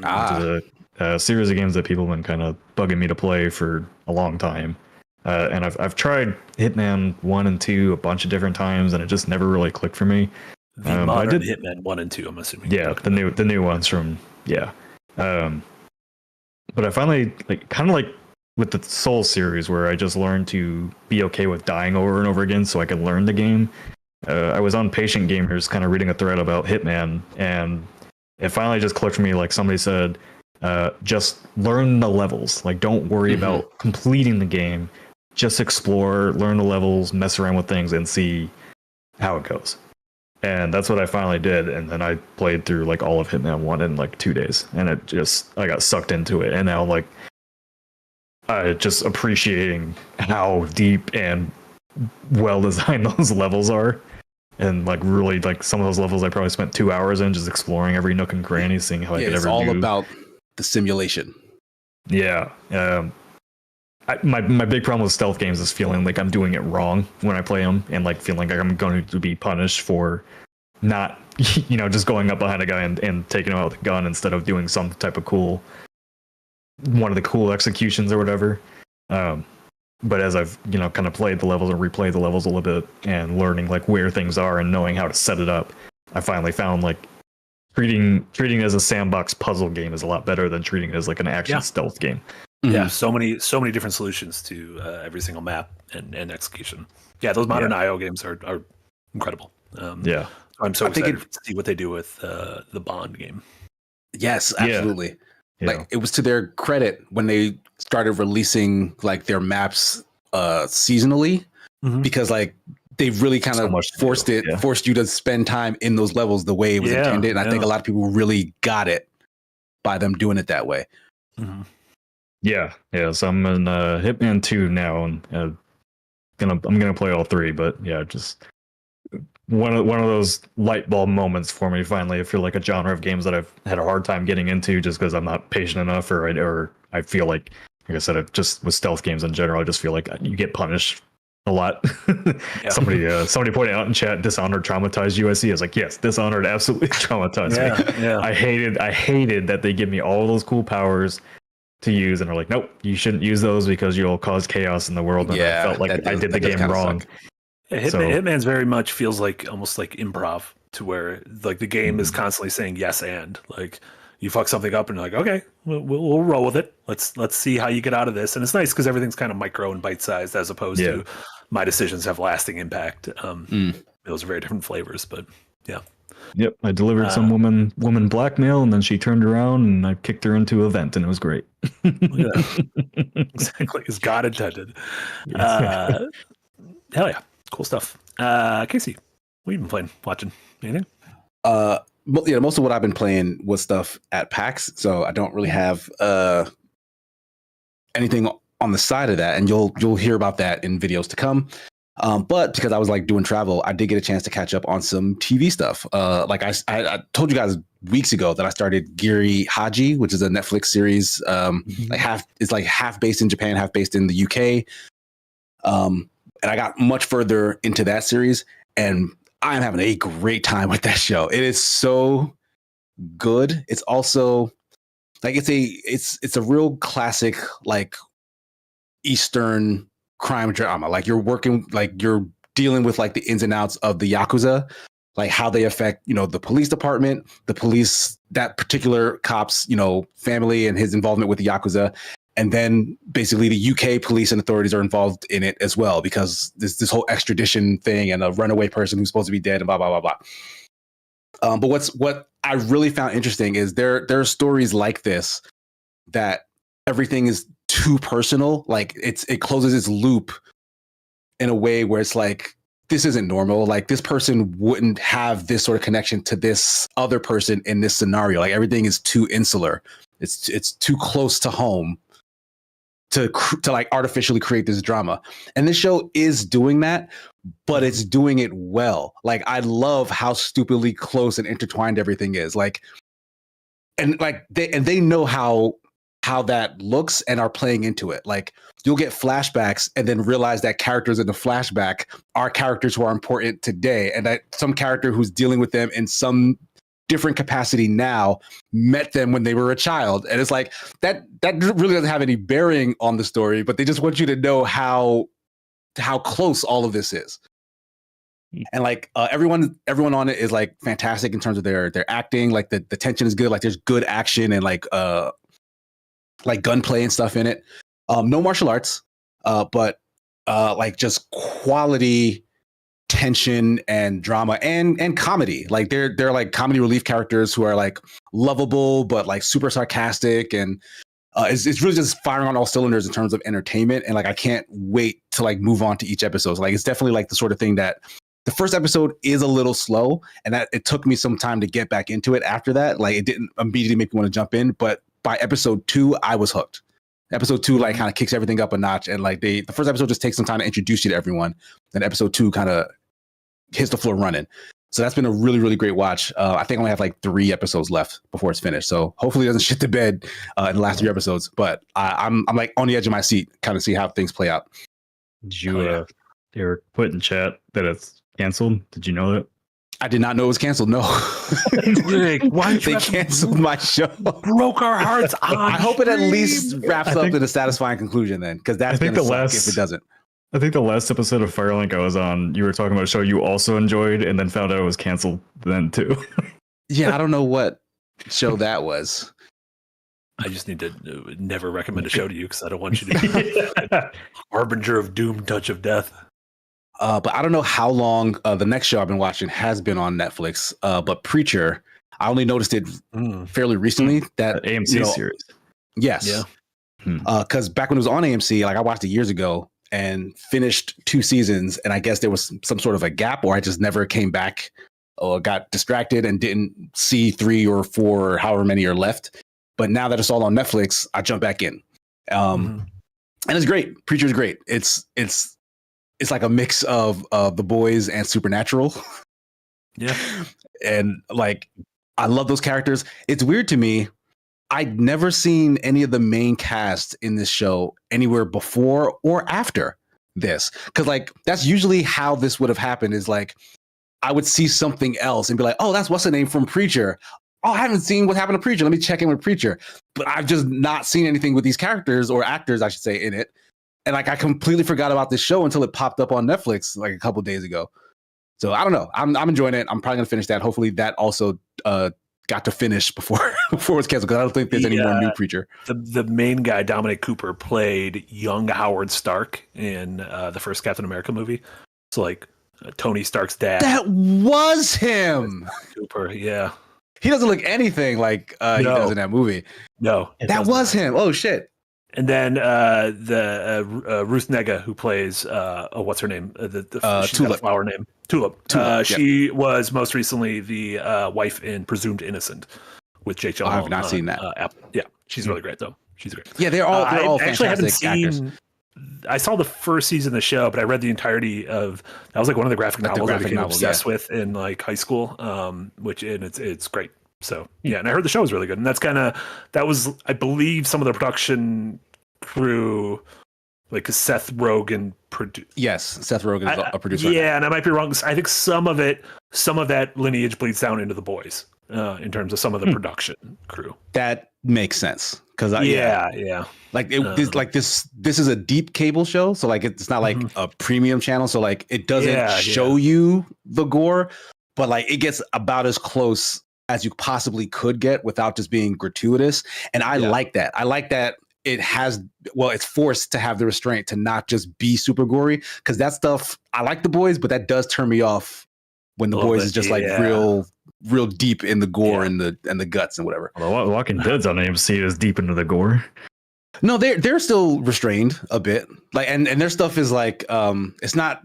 Speaker 3: A series of games that people have been kind of bugging me to play for a long time. And I've tried Hitman 1 and 2 a bunch of different times, and it just never really clicked for me.
Speaker 1: The modern Hitman 1 and 2, I'm assuming.
Speaker 3: Yeah, the new ones from but I finally kind of like with the Soul series, where I just learned to be okay with dying over and over again so I could learn the game. I was on Patient Gamers kind of reading a thread about Hitman, and it finally just clicked for me. Like somebody said, just learn the levels. Like don't worry about completing the game. Just explore, learn the levels, mess around with things, and see how it goes. And that's what I finally did. And then I played through like all of Hitman 1 in like 2 days, and I got sucked into it. And now like just appreciating how deep and well designed those levels are. And like really like some of those levels I probably spent 2 hours in just exploring every nook and cranny, seeing how I could ever do.
Speaker 2: It's all about the simulation.
Speaker 3: Yeah. My big problem with stealth games is feeling like I'm doing it wrong when I play them, and like feeling like I'm going to be punished for not, just going up behind a guy and taking him out with a gun instead of doing some type of one of the cool executions or whatever. But as I've, kind of played the levels and replayed the levels a little bit and learning like where things are and knowing how to set it up, I finally found like treating it as a sandbox puzzle game is a lot better than treating it as like an action stealth game.
Speaker 1: Yeah, so many different solutions to every single map and execution. Yeah, those modern IO games are incredible. I'm so excited to see what they do with the Bond game.
Speaker 2: Yes, absolutely. Yeah. Like it was to their credit when they started releasing like their maps seasonally, because like they really kind of forced you to spend time in those levels the way it was intended. And I think a lot of people really got it by them doing it that way.
Speaker 3: Yeah. So I'm in Hitman 2 now, and I'm gonna play all 3. But yeah, just one of those light bulb moments for me. Finally, I feel like a genre of games that I've had a hard time getting into just because I'm not patient enough, or I feel like like I said, it just with stealth games in general, I just feel like you get punished a lot.
Speaker 1: Yeah.
Speaker 3: Somebody pointed out in chat, Dishonored traumatized USC. I was like, yes, Dishonored absolutely traumatized me.
Speaker 1: Yeah.
Speaker 3: I hated that they give me all those cool powers to use, and they're like, nope, you shouldn't use those because you'll cause chaos in the world. And I felt like I did the game wrong.
Speaker 1: Yeah, Hitman's very much feels like almost like improv, to where like the game is constantly saying yes and like you fuck something up and you're like, okay, we'll roll with it. Let's see how you get out of this. And it's nice because everything's kind of micro and bite sized as opposed to my decisions have lasting impact. Those are very different flavors, but yeah.
Speaker 3: Yep, I delivered some woman blackmail, and then she turned around and I kicked her into a vent, and it was great.
Speaker 1: Exactly, as God intended. Hell yeah, cool stuff. Casey, what have you been playing, watching? Anything?
Speaker 2: Most of what I've been playing was stuff at PAX, so I don't really have anything on the side of that, and you'll hear about that in videos to come. But because I was like doing travel, I did get a chance to catch up on some TV stuff. Like I told you guys weeks ago that I started Giri Haji, which is a Netflix series. Like half based in Japan, half based in the UK. And I got much further into that series, and I'm having a great time with that show. It is so good. It's also like it's a real classic like Eastern crime drama. Like you're dealing with like the ins and outs of the Yakuza, like how they affect, the police department, the police, that particular cop's, family and his involvement with the Yakuza. And then basically the UK police and authorities are involved in it as well, because there's this whole extradition thing and a runaway person who's supposed to be dead and blah, blah, blah, blah. But what I really found interesting is there are stories like this that everything is too personal. Like it closes its loop in a way where it's like, this isn't normal. Like this person wouldn't have this sort of connection to this other person in this scenario. Like everything is too insular. It's too close to home to like artificially create this drama. And this show is doing that, but it's doing it well. Like I love how stupidly close and intertwined everything is. Like, and like they know how that looks and are playing into it. Like you'll get flashbacks and then realize that characters in the flashback are characters who are important today, and that some character who's dealing with them in some different capacity now met them when they were a child. And it's like that really doesn't have any bearing on the story, but they just want you to know how close all of this is. And like everyone on it is like fantastic in terms of their acting. Like the tension is good. Like there's good action and like gunplay and stuff in it. No martial arts, but like just quality tension and drama and comedy. Like they're like comedy relief characters who are like lovable but like super sarcastic, and it's really just firing on all cylinders in terms of entertainment. And like I can't wait to like move on to each episode. So, like it's definitely like the sort of thing that the first episode is a little slow, and that it took me some time to get back into it after that. Like it didn't immediately make me want to jump in, but by episode 2, I was hooked. Episode 2 like kind of kicks everything up a notch, and like the first episode just takes some time to introduce you to everyone. Then episode 2 kind of hits the floor running. So that's been a really, really great watch. I think I only have like 3 episodes left before it's finished. So hopefully it doesn't shit the bed in the last 3 episodes. But I'm like on the edge of my seat, kind of see how things play out.
Speaker 3: Did you they were put in chat that it's canceled? Did you know that?
Speaker 2: I did not know it was canceled. No.
Speaker 1: Why
Speaker 2: they canceled my show?
Speaker 1: Broke our hearts.
Speaker 2: I hope it at least wraps up in a satisfying conclusion then, because that's going to suck if it doesn't.
Speaker 3: I think the last episode of Firelink I was on, you were talking about a show you also enjoyed and then found out it was canceled then too.
Speaker 2: Yeah, I don't know what show that was.
Speaker 1: I just need to never recommend a show to you because I don't want you to be harbinger of doom, touch of death.
Speaker 2: But I don't know how long the next show I've been watching has been on Netflix. But Preacher, I only noticed it fairly recently. That
Speaker 3: AMC series.
Speaker 2: Yes. Yeah. Because back when it was on AMC, like I watched it years ago and finished 2 seasons, and I guess there was some sort of a gap, or I just never came back or got distracted and didn't see 3 or 4 or however many are left. But now that it's all on Netflix, I jump back in. And it's great. Preacher is great. It's like a mix of The Boys and Supernatural.
Speaker 1: Yeah.
Speaker 2: And like, I love those characters. It's weird to me I'd never seen any of the main cast in this show anywhere before or after this. Because like that's usually how this would have happened is like I would see something else and be like, oh, that's what's the name from Preacher. Oh, I haven't seen what happened to Preacher. Let me check in with Preacher. But I've just not seen anything with these characters or actors, I should say, in it. And like I completely forgot about this show until it popped up on Netflix like a couple days ago. So I don't know. I'm enjoying it. I'm probably gonna finish that. Hopefully that also got to finish before it's canceled because I don't think there's any more new Preacher.
Speaker 1: The main guy, Dominic Cooper, played young Howard Stark in the first Captain America movie. So like Tony Stark's dad.
Speaker 2: That was him.
Speaker 1: Cooper, yeah.
Speaker 2: He doesn't look anything like he does in that movie.
Speaker 1: No,
Speaker 2: that was him. Oh shit.
Speaker 1: And then Ruth Negga, who plays what's her name? She's got a flower name. Tulip. She was most recently the wife in Presumed Innocent with Jake Gyllenhaal.
Speaker 2: I have not seen that.
Speaker 1: Yeah, she's really great though. She's great.
Speaker 2: Yeah, they're all
Speaker 1: actually haven't
Speaker 2: fantastic
Speaker 1: seen.
Speaker 2: actors.
Speaker 1: I saw the first season of the show, but I read the entirety of. That was like one of the graphic novels I became obsessed with in like high school. It's great. So yeah, and I heard the show was really good, and that was I believe some of the production crew, like Seth Rogen produced.
Speaker 2: Yes, Seth Rogen is a producer.
Speaker 1: Yeah, and I might be wrong. I think some of that lineage bleeds down into The Boys in terms of some of the production crew.
Speaker 2: That makes sense because
Speaker 1: yeah.
Speaker 2: Like this is a deep cable show, so like it's not like a premium channel, so like it doesn't show you the gore, but like it gets about as close as you possibly could get without just being gratuitous. And I like that. I like that it's forced to have the restraint to not just be super gory, because that stuff, I like The Boys, but that does turn me off when The Boys is just like real deep in the gore and the guts and whatever.
Speaker 3: Well, Walking Dead's on AMC is deep into the gore.
Speaker 2: No, they're still restrained a bit. Like and their stuff is like it's not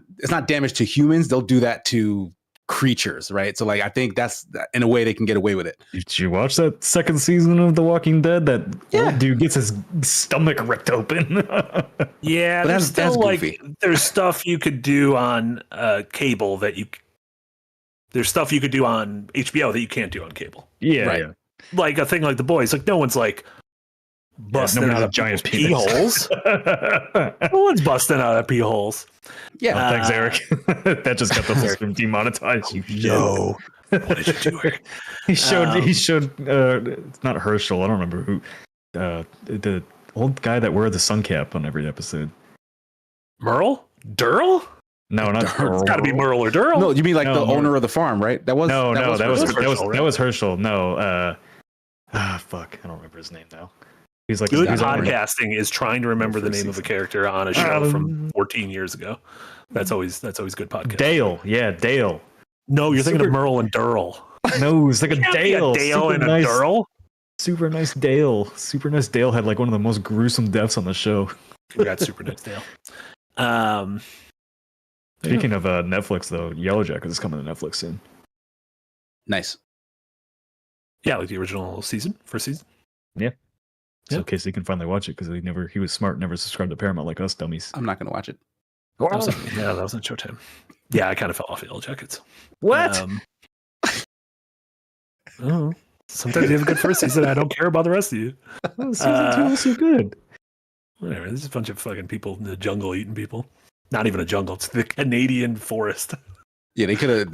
Speaker 2: damage to humans. They'll do that to creatures, right? So like I think that's in a way they can get away with it.
Speaker 3: Did you watch that second season of The Walking Dead? That old dude gets his stomach ripped open.
Speaker 1: Yeah,
Speaker 2: but that's goofy.
Speaker 1: There's stuff you could do on cable there's stuff you could do on HBO that you can't do on cable.
Speaker 3: Yeah,
Speaker 2: right.
Speaker 3: Yeah.
Speaker 1: Like a thing like The Boys. Like no one's like busting out of giant pee holes. No one's busting out of pee holes.
Speaker 2: Yeah,
Speaker 3: thanks, Eric. That just got the whole stream demonetized.
Speaker 1: No, what did you do, Eric?
Speaker 3: He showed. It's not Herschel. I don't remember who. The old guy that wore the sun cap on every episode.
Speaker 1: Merle? Durrell?
Speaker 3: No, not Durrell.
Speaker 1: It's got to be Merle or Durrell.
Speaker 2: No, you mean like the owner of the farm, right? That was
Speaker 3: that was Herschel. No, fuck, I don't remember his name now. He's like
Speaker 1: good podcasting is trying to remember the name of a character on a show from 14 years ago. That's always good podcast.
Speaker 3: Dale.
Speaker 1: No, you're thinking of Merle and Durrell.
Speaker 3: No, it's like a Dale.
Speaker 1: Dale and a Durrell.
Speaker 3: Super nice Dale. Super nice Dale had like one of the most gruesome deaths on the show.
Speaker 1: We got Super nice Dale.
Speaker 3: Speaking of Netflix, though, Yellow Jackets is coming to Netflix soon.
Speaker 2: Nice.
Speaker 1: Yeah, like the original first season.
Speaker 3: Yeah. So Casey can finally watch it because he was smart, never subscribed to Paramount like us dummies.
Speaker 2: I'm not going to watch it.
Speaker 1: That was on Showtime. Yeah, I kind of fell off Yellow Jackets.
Speaker 3: What?
Speaker 1: Sometimes you have a good first season. I don't care about the rest of you.
Speaker 3: Season 2 was so good.
Speaker 1: Whatever. There's a bunch of fucking people in the jungle eating people. Not even a jungle. It's the Canadian forest.
Speaker 2: Yeah, they could have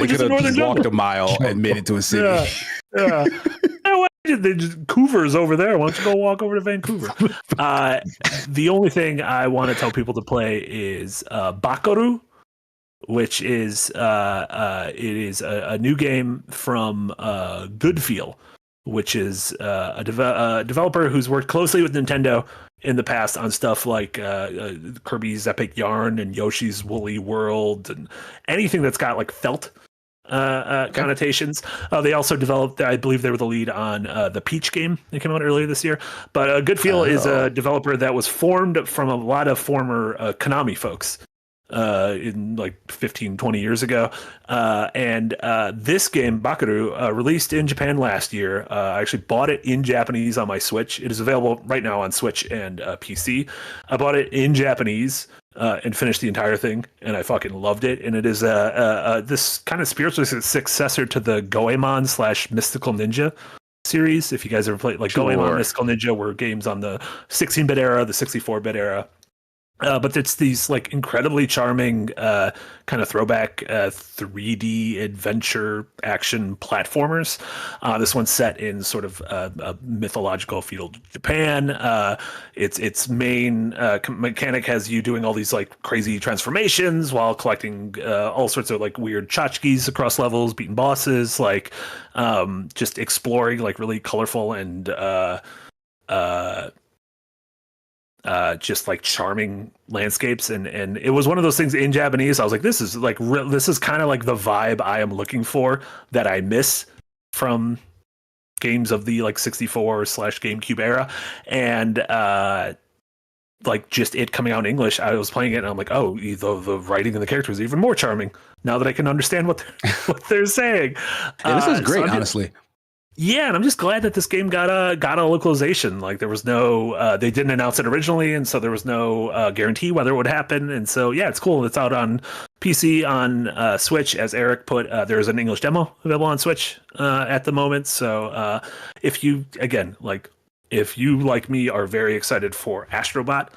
Speaker 2: walked a mile and made it to a city.
Speaker 1: Yeah. They just Vancouver's over there. Why don't you go walk over to Vancouver? The only thing I want to tell people to play is Bakaru, which is it is a new game from Goodfeel, which is a developer who's worked closely with Nintendo in the past on stuff like Kirby's Epic Yarn and Yoshi's Woolly World and anything that's got like felt connotations. They also developed, I believe they were the lead on the Peach game that came out earlier this year. But Goodfeel is a developer that was formed from a lot of former Konami folks in like 15, 20 years ago. And this game, Bakaru, released in Japan last year. I actually bought it in Japanese on my Switch. It is available right now on Switch and PC. I bought it in Japanese and finished the entire thing, and I fucking loved it. And it is this kind of spiritual successor to the Goemon / Mystical Ninja series. If you guys ever played, like Going on Mystical Ninja, were games on the 16-bit era, the 64-bit era. But it's these like incredibly charming kind of throwback 3D adventure action platformers. This one's set in sort of a mythological feudal Japan. Its main mechanic has you doing all these like crazy transformations while collecting all sorts of like weird tchotchkes across levels, beating bosses, like just exploring like really colorful and just like charming landscapes, and it was one of those things in Japanese. I was like, this is like this is kind of like the vibe I am looking for that I miss from games of the like 64 / GameCube era, and like just it coming out in English. I was playing it and I'm like, oh, the writing and the characters are even more charming now that I can understand what they're saying.
Speaker 2: Yeah, this is great, honestly.
Speaker 1: Yeah, and I'm just glad that this game got a localization. Like there was no, they didn't announce it originally, and so there was no guarantee whether it would happen. And so yeah, it's cool. It's out on PC, on Switch, as Eric put. There is an English demo available on Switch at the moment. So if you like me are very excited for Astrobot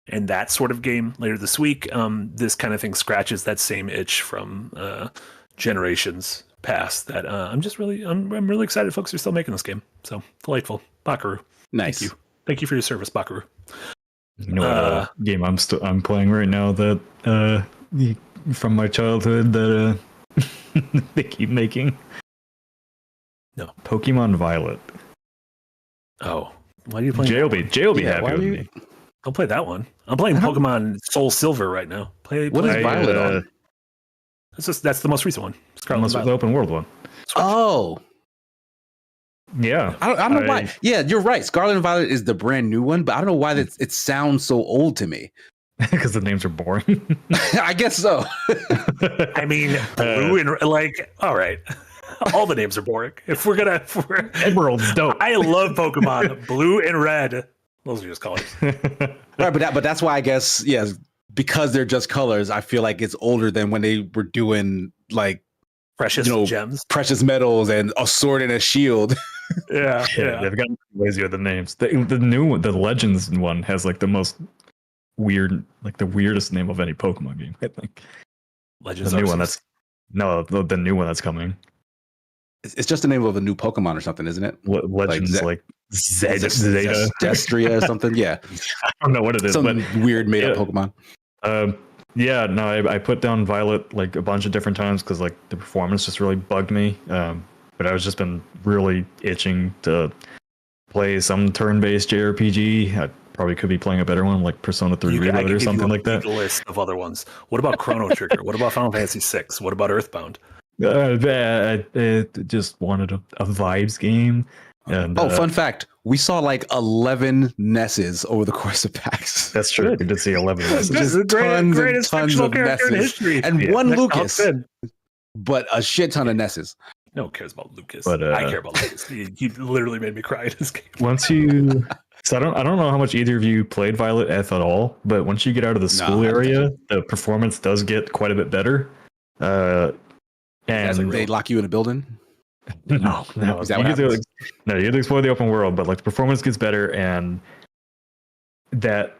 Speaker 1: and that sort of game later this week, this kind of thing scratches that same itch from generations past that I'm really excited folks are still making this game. So delightful. Bakaru.
Speaker 2: Nice.
Speaker 1: Thank you for your service, Bakaru.
Speaker 3: You know what game I'm playing right now that from my childhood that they keep making?
Speaker 1: No.
Speaker 3: Pokemon Violet.
Speaker 1: Oh. Why are you playing?
Speaker 3: Jay will be happy with me.
Speaker 1: Don't play that one. I'm playing Pokemon Soul Silver right now.
Speaker 2: What is Violet on?
Speaker 1: That's the most recent one.
Speaker 3: The open world one.
Speaker 1: Switch.
Speaker 2: Oh.
Speaker 3: Yeah.
Speaker 2: I don't know why. Yeah, you're right. Scarlet and Violet is the brand new one, but I don't know why it sounds so old to me.
Speaker 3: Because the names are boring.
Speaker 2: I guess so.
Speaker 1: I mean, blue and like, all right. All the names are boring. If we're
Speaker 3: Emerald's dope.
Speaker 1: I love Pokemon. Blue and red. Those are just colors.
Speaker 2: Right, but that's why I guess, yeah, because they're just colors, I feel like it's older than when they were doing like
Speaker 1: precious gems,
Speaker 2: precious metals, and a sword and a shield.
Speaker 1: Yeah.
Speaker 3: They've gotten lazy with the names. The new one, the Legends one, has like the most weird, like the weirdest name of any Pokemon game, I think.
Speaker 1: Legends.
Speaker 3: The new one the new one that's coming.
Speaker 2: It's just the name of a new Pokemon or something, isn't it?
Speaker 3: Legends, like Zeta,
Speaker 2: Destria or something. Yeah,
Speaker 3: I don't know what it is.
Speaker 2: Some weird made up Pokemon.
Speaker 3: I put down Violet like a bunch of different times because like the performance just really bugged me. But I was just been really itching to play some turn-based JRPG. I probably could be playing a better one like Persona 3 Reload or something like that.
Speaker 1: List of other ones. What about Chrono Trigger? What about Final Fantasy VI? What about Earthbound?
Speaker 3: I just wanted a vibes game. And,
Speaker 2: fun fact. We saw like 11 Nesses over the course of PAX.
Speaker 3: That's true. We did see 11 Nesses.
Speaker 1: This is the greatest fictional character in history.
Speaker 2: And one Lucas. But a shit ton of Nesses.
Speaker 1: No one cares about Lucas.
Speaker 3: But,
Speaker 1: I care about Lucas. He literally made me cry in this game.
Speaker 3: So I don't know how much either of you played Violet at all, but once you get out of the school area, the performance does get quite a bit better. And
Speaker 2: they lock you in a building?
Speaker 3: No.
Speaker 2: Is that what happens?
Speaker 3: You get to explore the open world, but like the performance gets better, and that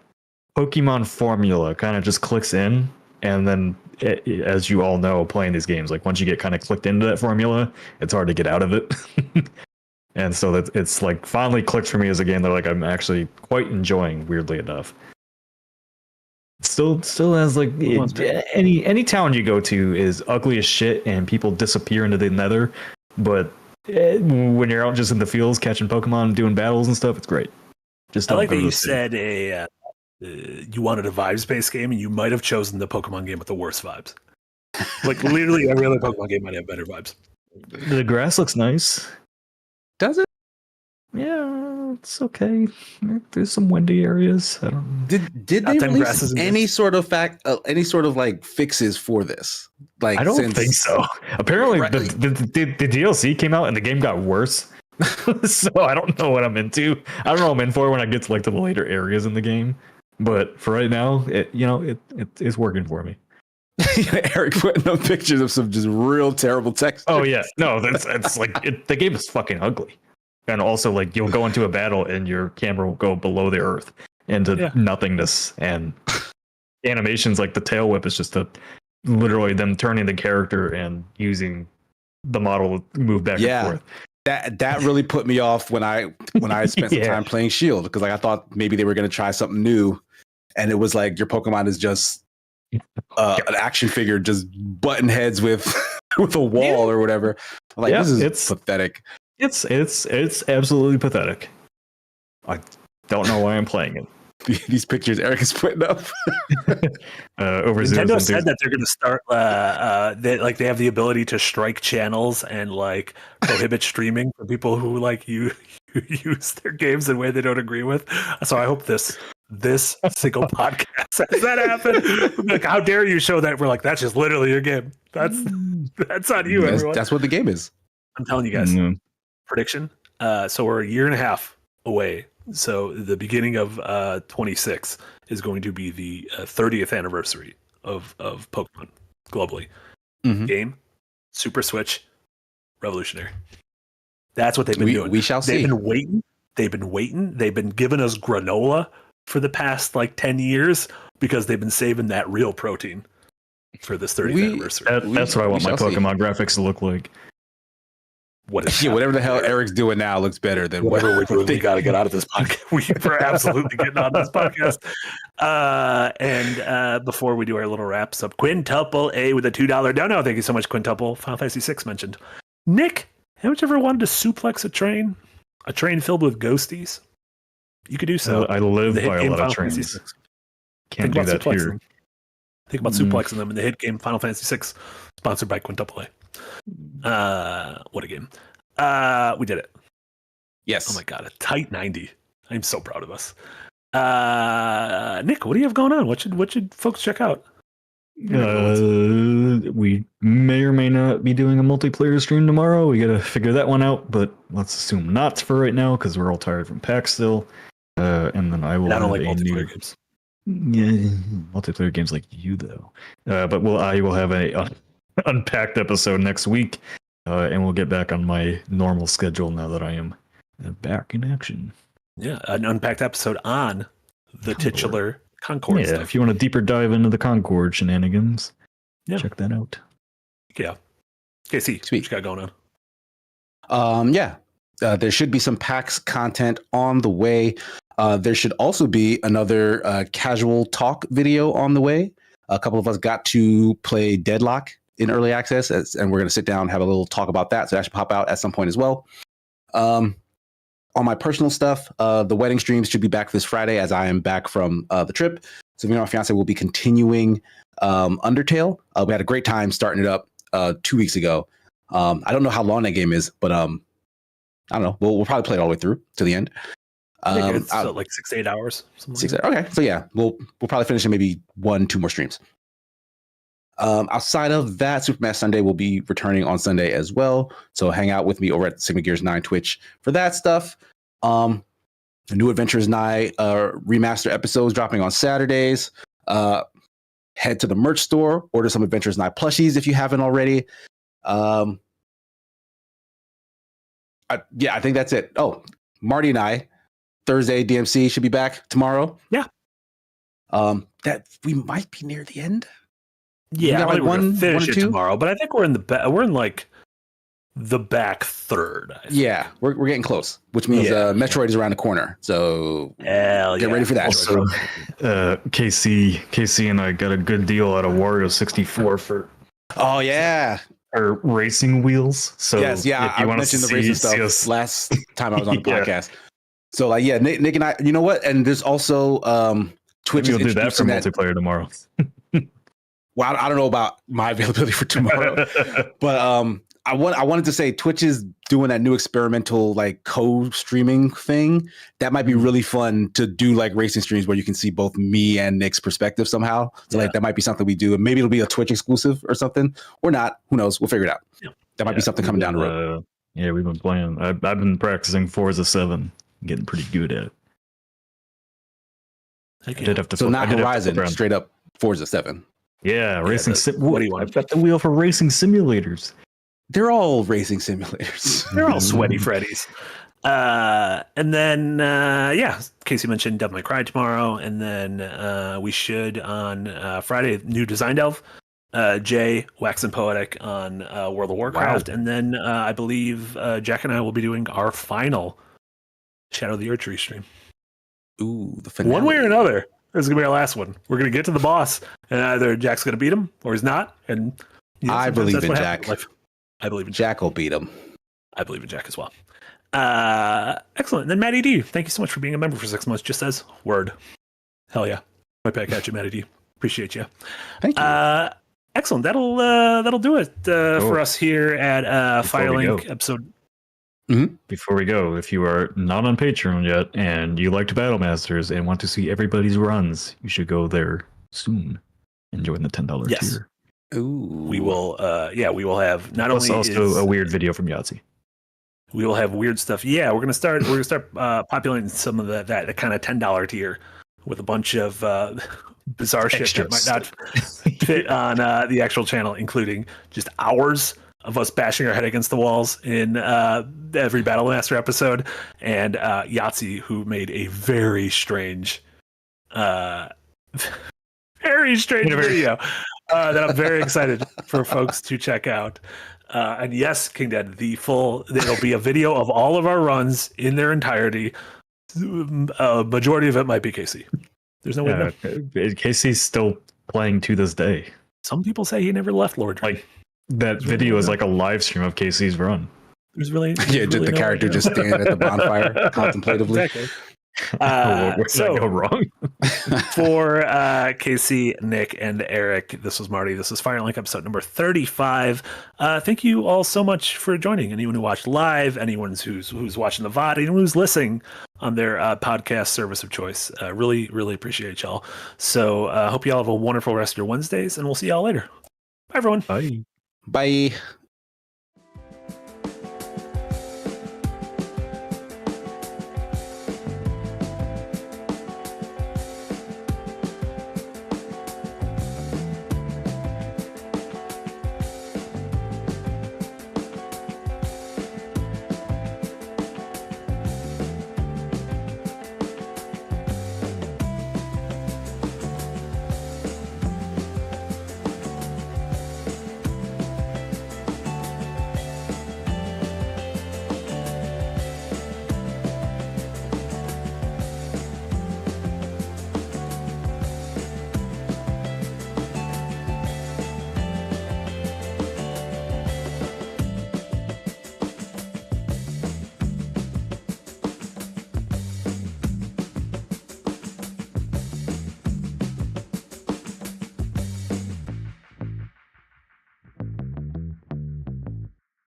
Speaker 3: Pokemon formula kind of just clicks in, and then as you all know, playing these games, like once you get kind of clicked into that formula, it's hard to get out of it. And so it's like finally clicked for me as a game that like I'm actually quite enjoying, weirdly enough. Still has like any town you go to is ugly as shit and people disappear into the nether, but when you're out just in the fields catching Pokemon, doing battles and stuff, it's great.
Speaker 1: I like that you said you wanted a vibes-based game, and you might have chosen the Pokemon game with the worst vibes. Like literally every other Pokemon game might have better vibes.
Speaker 3: The grass looks nice.
Speaker 2: Does it?
Speaker 3: Yeah, it's okay. There's some windy areas. I don't.
Speaker 2: Did they release any sort of like fixes for this? Like,
Speaker 3: I don't think so. Apparently, the DLC came out and the game got worse. So I don't know what I'm into. I don't know what I'm in for when I get to like the later areas in the game. But for right now, it's working for me.
Speaker 2: Eric putting up pictures of some just real terrible text.
Speaker 3: Oh yeah, no, it's like the game is fucking ugly. And also, like, you'll go into a battle and your camera will go below the earth into nothingness. And animations like the tail whip is just literally them turning the character and using the model to move back and forth.
Speaker 2: That really put me off when I spent some time playing Shield, because like I thought maybe they were going to try something new, and it was like your Pokemon is just an action figure just butting heads with a wall or whatever. I'm like, this is pathetic.
Speaker 3: It's absolutely pathetic. I don't know why I'm playing it.
Speaker 2: These pictures Eric is putting up.
Speaker 1: Nintendo said that they're going to start. They have the ability to strike channels and like prohibit streaming for people who like use their games in a way they don't agree with. So I hope this single podcast has that happen. Like, how dare you show that? We're like, that's just literally your game. That's on you, everyone.
Speaker 2: That's what the game is.
Speaker 1: I'm telling you guys. Prediction. So we're a year and a half away. So the beginning of 26 is going to be the 30th anniversary of Pokemon globally. Game, Super Switch, revolutionary. That's what they've been doing.
Speaker 2: We shall see.
Speaker 1: They've been waiting. They've been giving us granola for the past like 10 years because they've been saving that real protein for this 30th anniversary.
Speaker 3: That's what I want my Pokemon graphics to look like.
Speaker 2: Whatever the hell Eric's doing now looks better than
Speaker 1: whatever we're doing. We got to get out of this podcast. We're absolutely getting out of this podcast. And before we do our little wraps up, Quintuple A with a $2 dono. Thank you so much, Quintuple. Final Fantasy 6 mentioned. Nick, haven't you ever wanted to suplex a train? A train filled with ghosties? You could do so.
Speaker 3: I live by a lot of trains. Can't do that here.
Speaker 1: Think about suplexing them in the hit game Final Fantasy 6, sponsored by Quintuple A. What a game. We did it.
Speaker 2: Yes.
Speaker 1: Oh my god, a tight 90. I'm so proud of us. Nick, what do you have going on? What should folks check out?
Speaker 3: We may or may not be doing a multiplayer stream tomorrow. We gotta figure that one out, but let's assume not for right now because we're all tired from PAX still. And then I will have
Speaker 1: like multiplayer games.
Speaker 3: Yeah, multiplayer games like you though. But I will have a unpacked episode next week, and we'll get back on my normal schedule now that I am back in action.
Speaker 1: Yeah, an unpacked episode on the titular Concord stuff.
Speaker 3: If you want a deeper dive into the Concord shenanigans, check that out.
Speaker 1: Yeah. KC, what you got going on?
Speaker 2: There should be some PAX content on the way. There should also be another casual talk video on the way. A couple of us got to play Deadlock in early access, and we're going to sit down and have a little talk about that. So that should pop out at some point as well. On my personal stuff, the wedding streams should be back this Friday as I am back from the trip. So me and my fiance will be continuing Undertale. We had a great time starting it up 2 weeks ago. I don't know how long that game is, but I don't know. We'll probably play it all the way through to the end.
Speaker 1: It's like 6 to 8 hours.
Speaker 2: Okay, so yeah, we'll probably finish in maybe 1-2 more streams. Outside of that, Superman Sunday will be returning on Sunday as well. So hang out with me over at Sigma Gears 9 Twitch for that stuff. The new Adventures 9 remaster episodes dropping on Saturdays. Head to the merch store, order some Adventures 9 plushies if you haven't already. I think that's it. Oh, Marty and I, Thursday DMC should be back tomorrow.
Speaker 1: Yeah.
Speaker 2: That we might be near the end.
Speaker 1: Yeah, we're gonna finish it tomorrow, but I think we're in the back third.
Speaker 2: Yeah, we're getting close, which means Metroid is around the corner. So get ready for that.
Speaker 3: Also, KC and I got a good deal out of Wario 64 for.
Speaker 2: Oh yeah.
Speaker 3: Our racing wheels. So
Speaker 2: yes, I mentioned the racing stuff last time I was on the podcast. So Nick and I, you know what? And there's also Twitch.
Speaker 3: We'll do that for multiplayer tomorrow.
Speaker 2: Well, I don't know about my availability for tomorrow, but I wanted to say Twitch is doing that new experimental like co-streaming thing. That might be really fun to do, like racing streams where you can see both me and Nick's perspective somehow. So like that might be something we do, and maybe it'll be a Twitch exclusive or something, or not. Who knows? We'll figure it out. Yeah. That might be something coming down the road.
Speaker 3: We've been playing. I've been practicing Forza 7, getting pretty good at it.
Speaker 2: I did have to. So not Horizon, straight up Forza 7.
Speaker 3: Yeah, racing. What do you want? I've got the wheel for racing simulators.
Speaker 2: They're all racing simulators.
Speaker 1: They're all sweaty Freddies. And then, yeah, Casey mentioned Devil May Cry tomorrow. And then we should on Friday, new Design Delve. Jay, Wax and Poetic on World of Warcraft. Wow. And then I believe Jack and I will be doing our final Shadow of the Erd Tree stream.
Speaker 2: Ooh, the finale.
Speaker 1: One way or another. This is going to be our last one. We're going to get to the boss, and either Jack's going to beat him or he's not. And
Speaker 2: I believe in Jack.
Speaker 1: I believe in
Speaker 2: Jack will beat him.
Speaker 1: I believe in Jack as well. Excellent. And then Matty D, thank you so much for being a member for 6 months. Just says word. Hell yeah. Right back at you, Matty D. Appreciate you.
Speaker 2: Thank you.
Speaker 1: Excellent. That'll do it for us here at Firelink episode.
Speaker 3: Mm-hmm. Before we go, if you are not on Patreon yet and you liked Battle Masters and want to see everybody's runs, you should go there soon and join the $10 tier.
Speaker 2: Ooh.
Speaker 1: We will. We will have not
Speaker 3: Plus
Speaker 1: only
Speaker 3: also a weird video from Yahtzee.
Speaker 1: We will have weird stuff. Yeah, we're gonna start populating some of that kind of $10 tier with a bunch of bizarre shit that might not fit on the actual channel, including just hours of us bashing our head against the walls in every Battlemaster episode, and Yahtzee, who made a very strange video that I'm very excited for folks to check out. And yes, King Dead, there'll be a video of all of our runs in their entirety. Majority of it might be Casey. There's no way.
Speaker 3: Casey's still playing to this day.
Speaker 1: Some people say he never left Lord.
Speaker 3: Like that video is like a live stream of Casey's run.
Speaker 1: There's really
Speaker 2: the character just standing at the bonfire contemplatively.
Speaker 1: Exactly.
Speaker 3: Where did I go wrong?
Speaker 1: For Casey, Nick, and Eric, this was Marty. This is Firelink episode number 35. Thank you all so much for joining. Anyone who watched live, anyone who's watching the VOD, anyone who's listening on their podcast service of choice. Really, really appreciate y'all. So hope you all have a wonderful rest of your Wednesdays, and we'll see y'all later. Bye, everyone.
Speaker 3: Bye.
Speaker 2: Bye.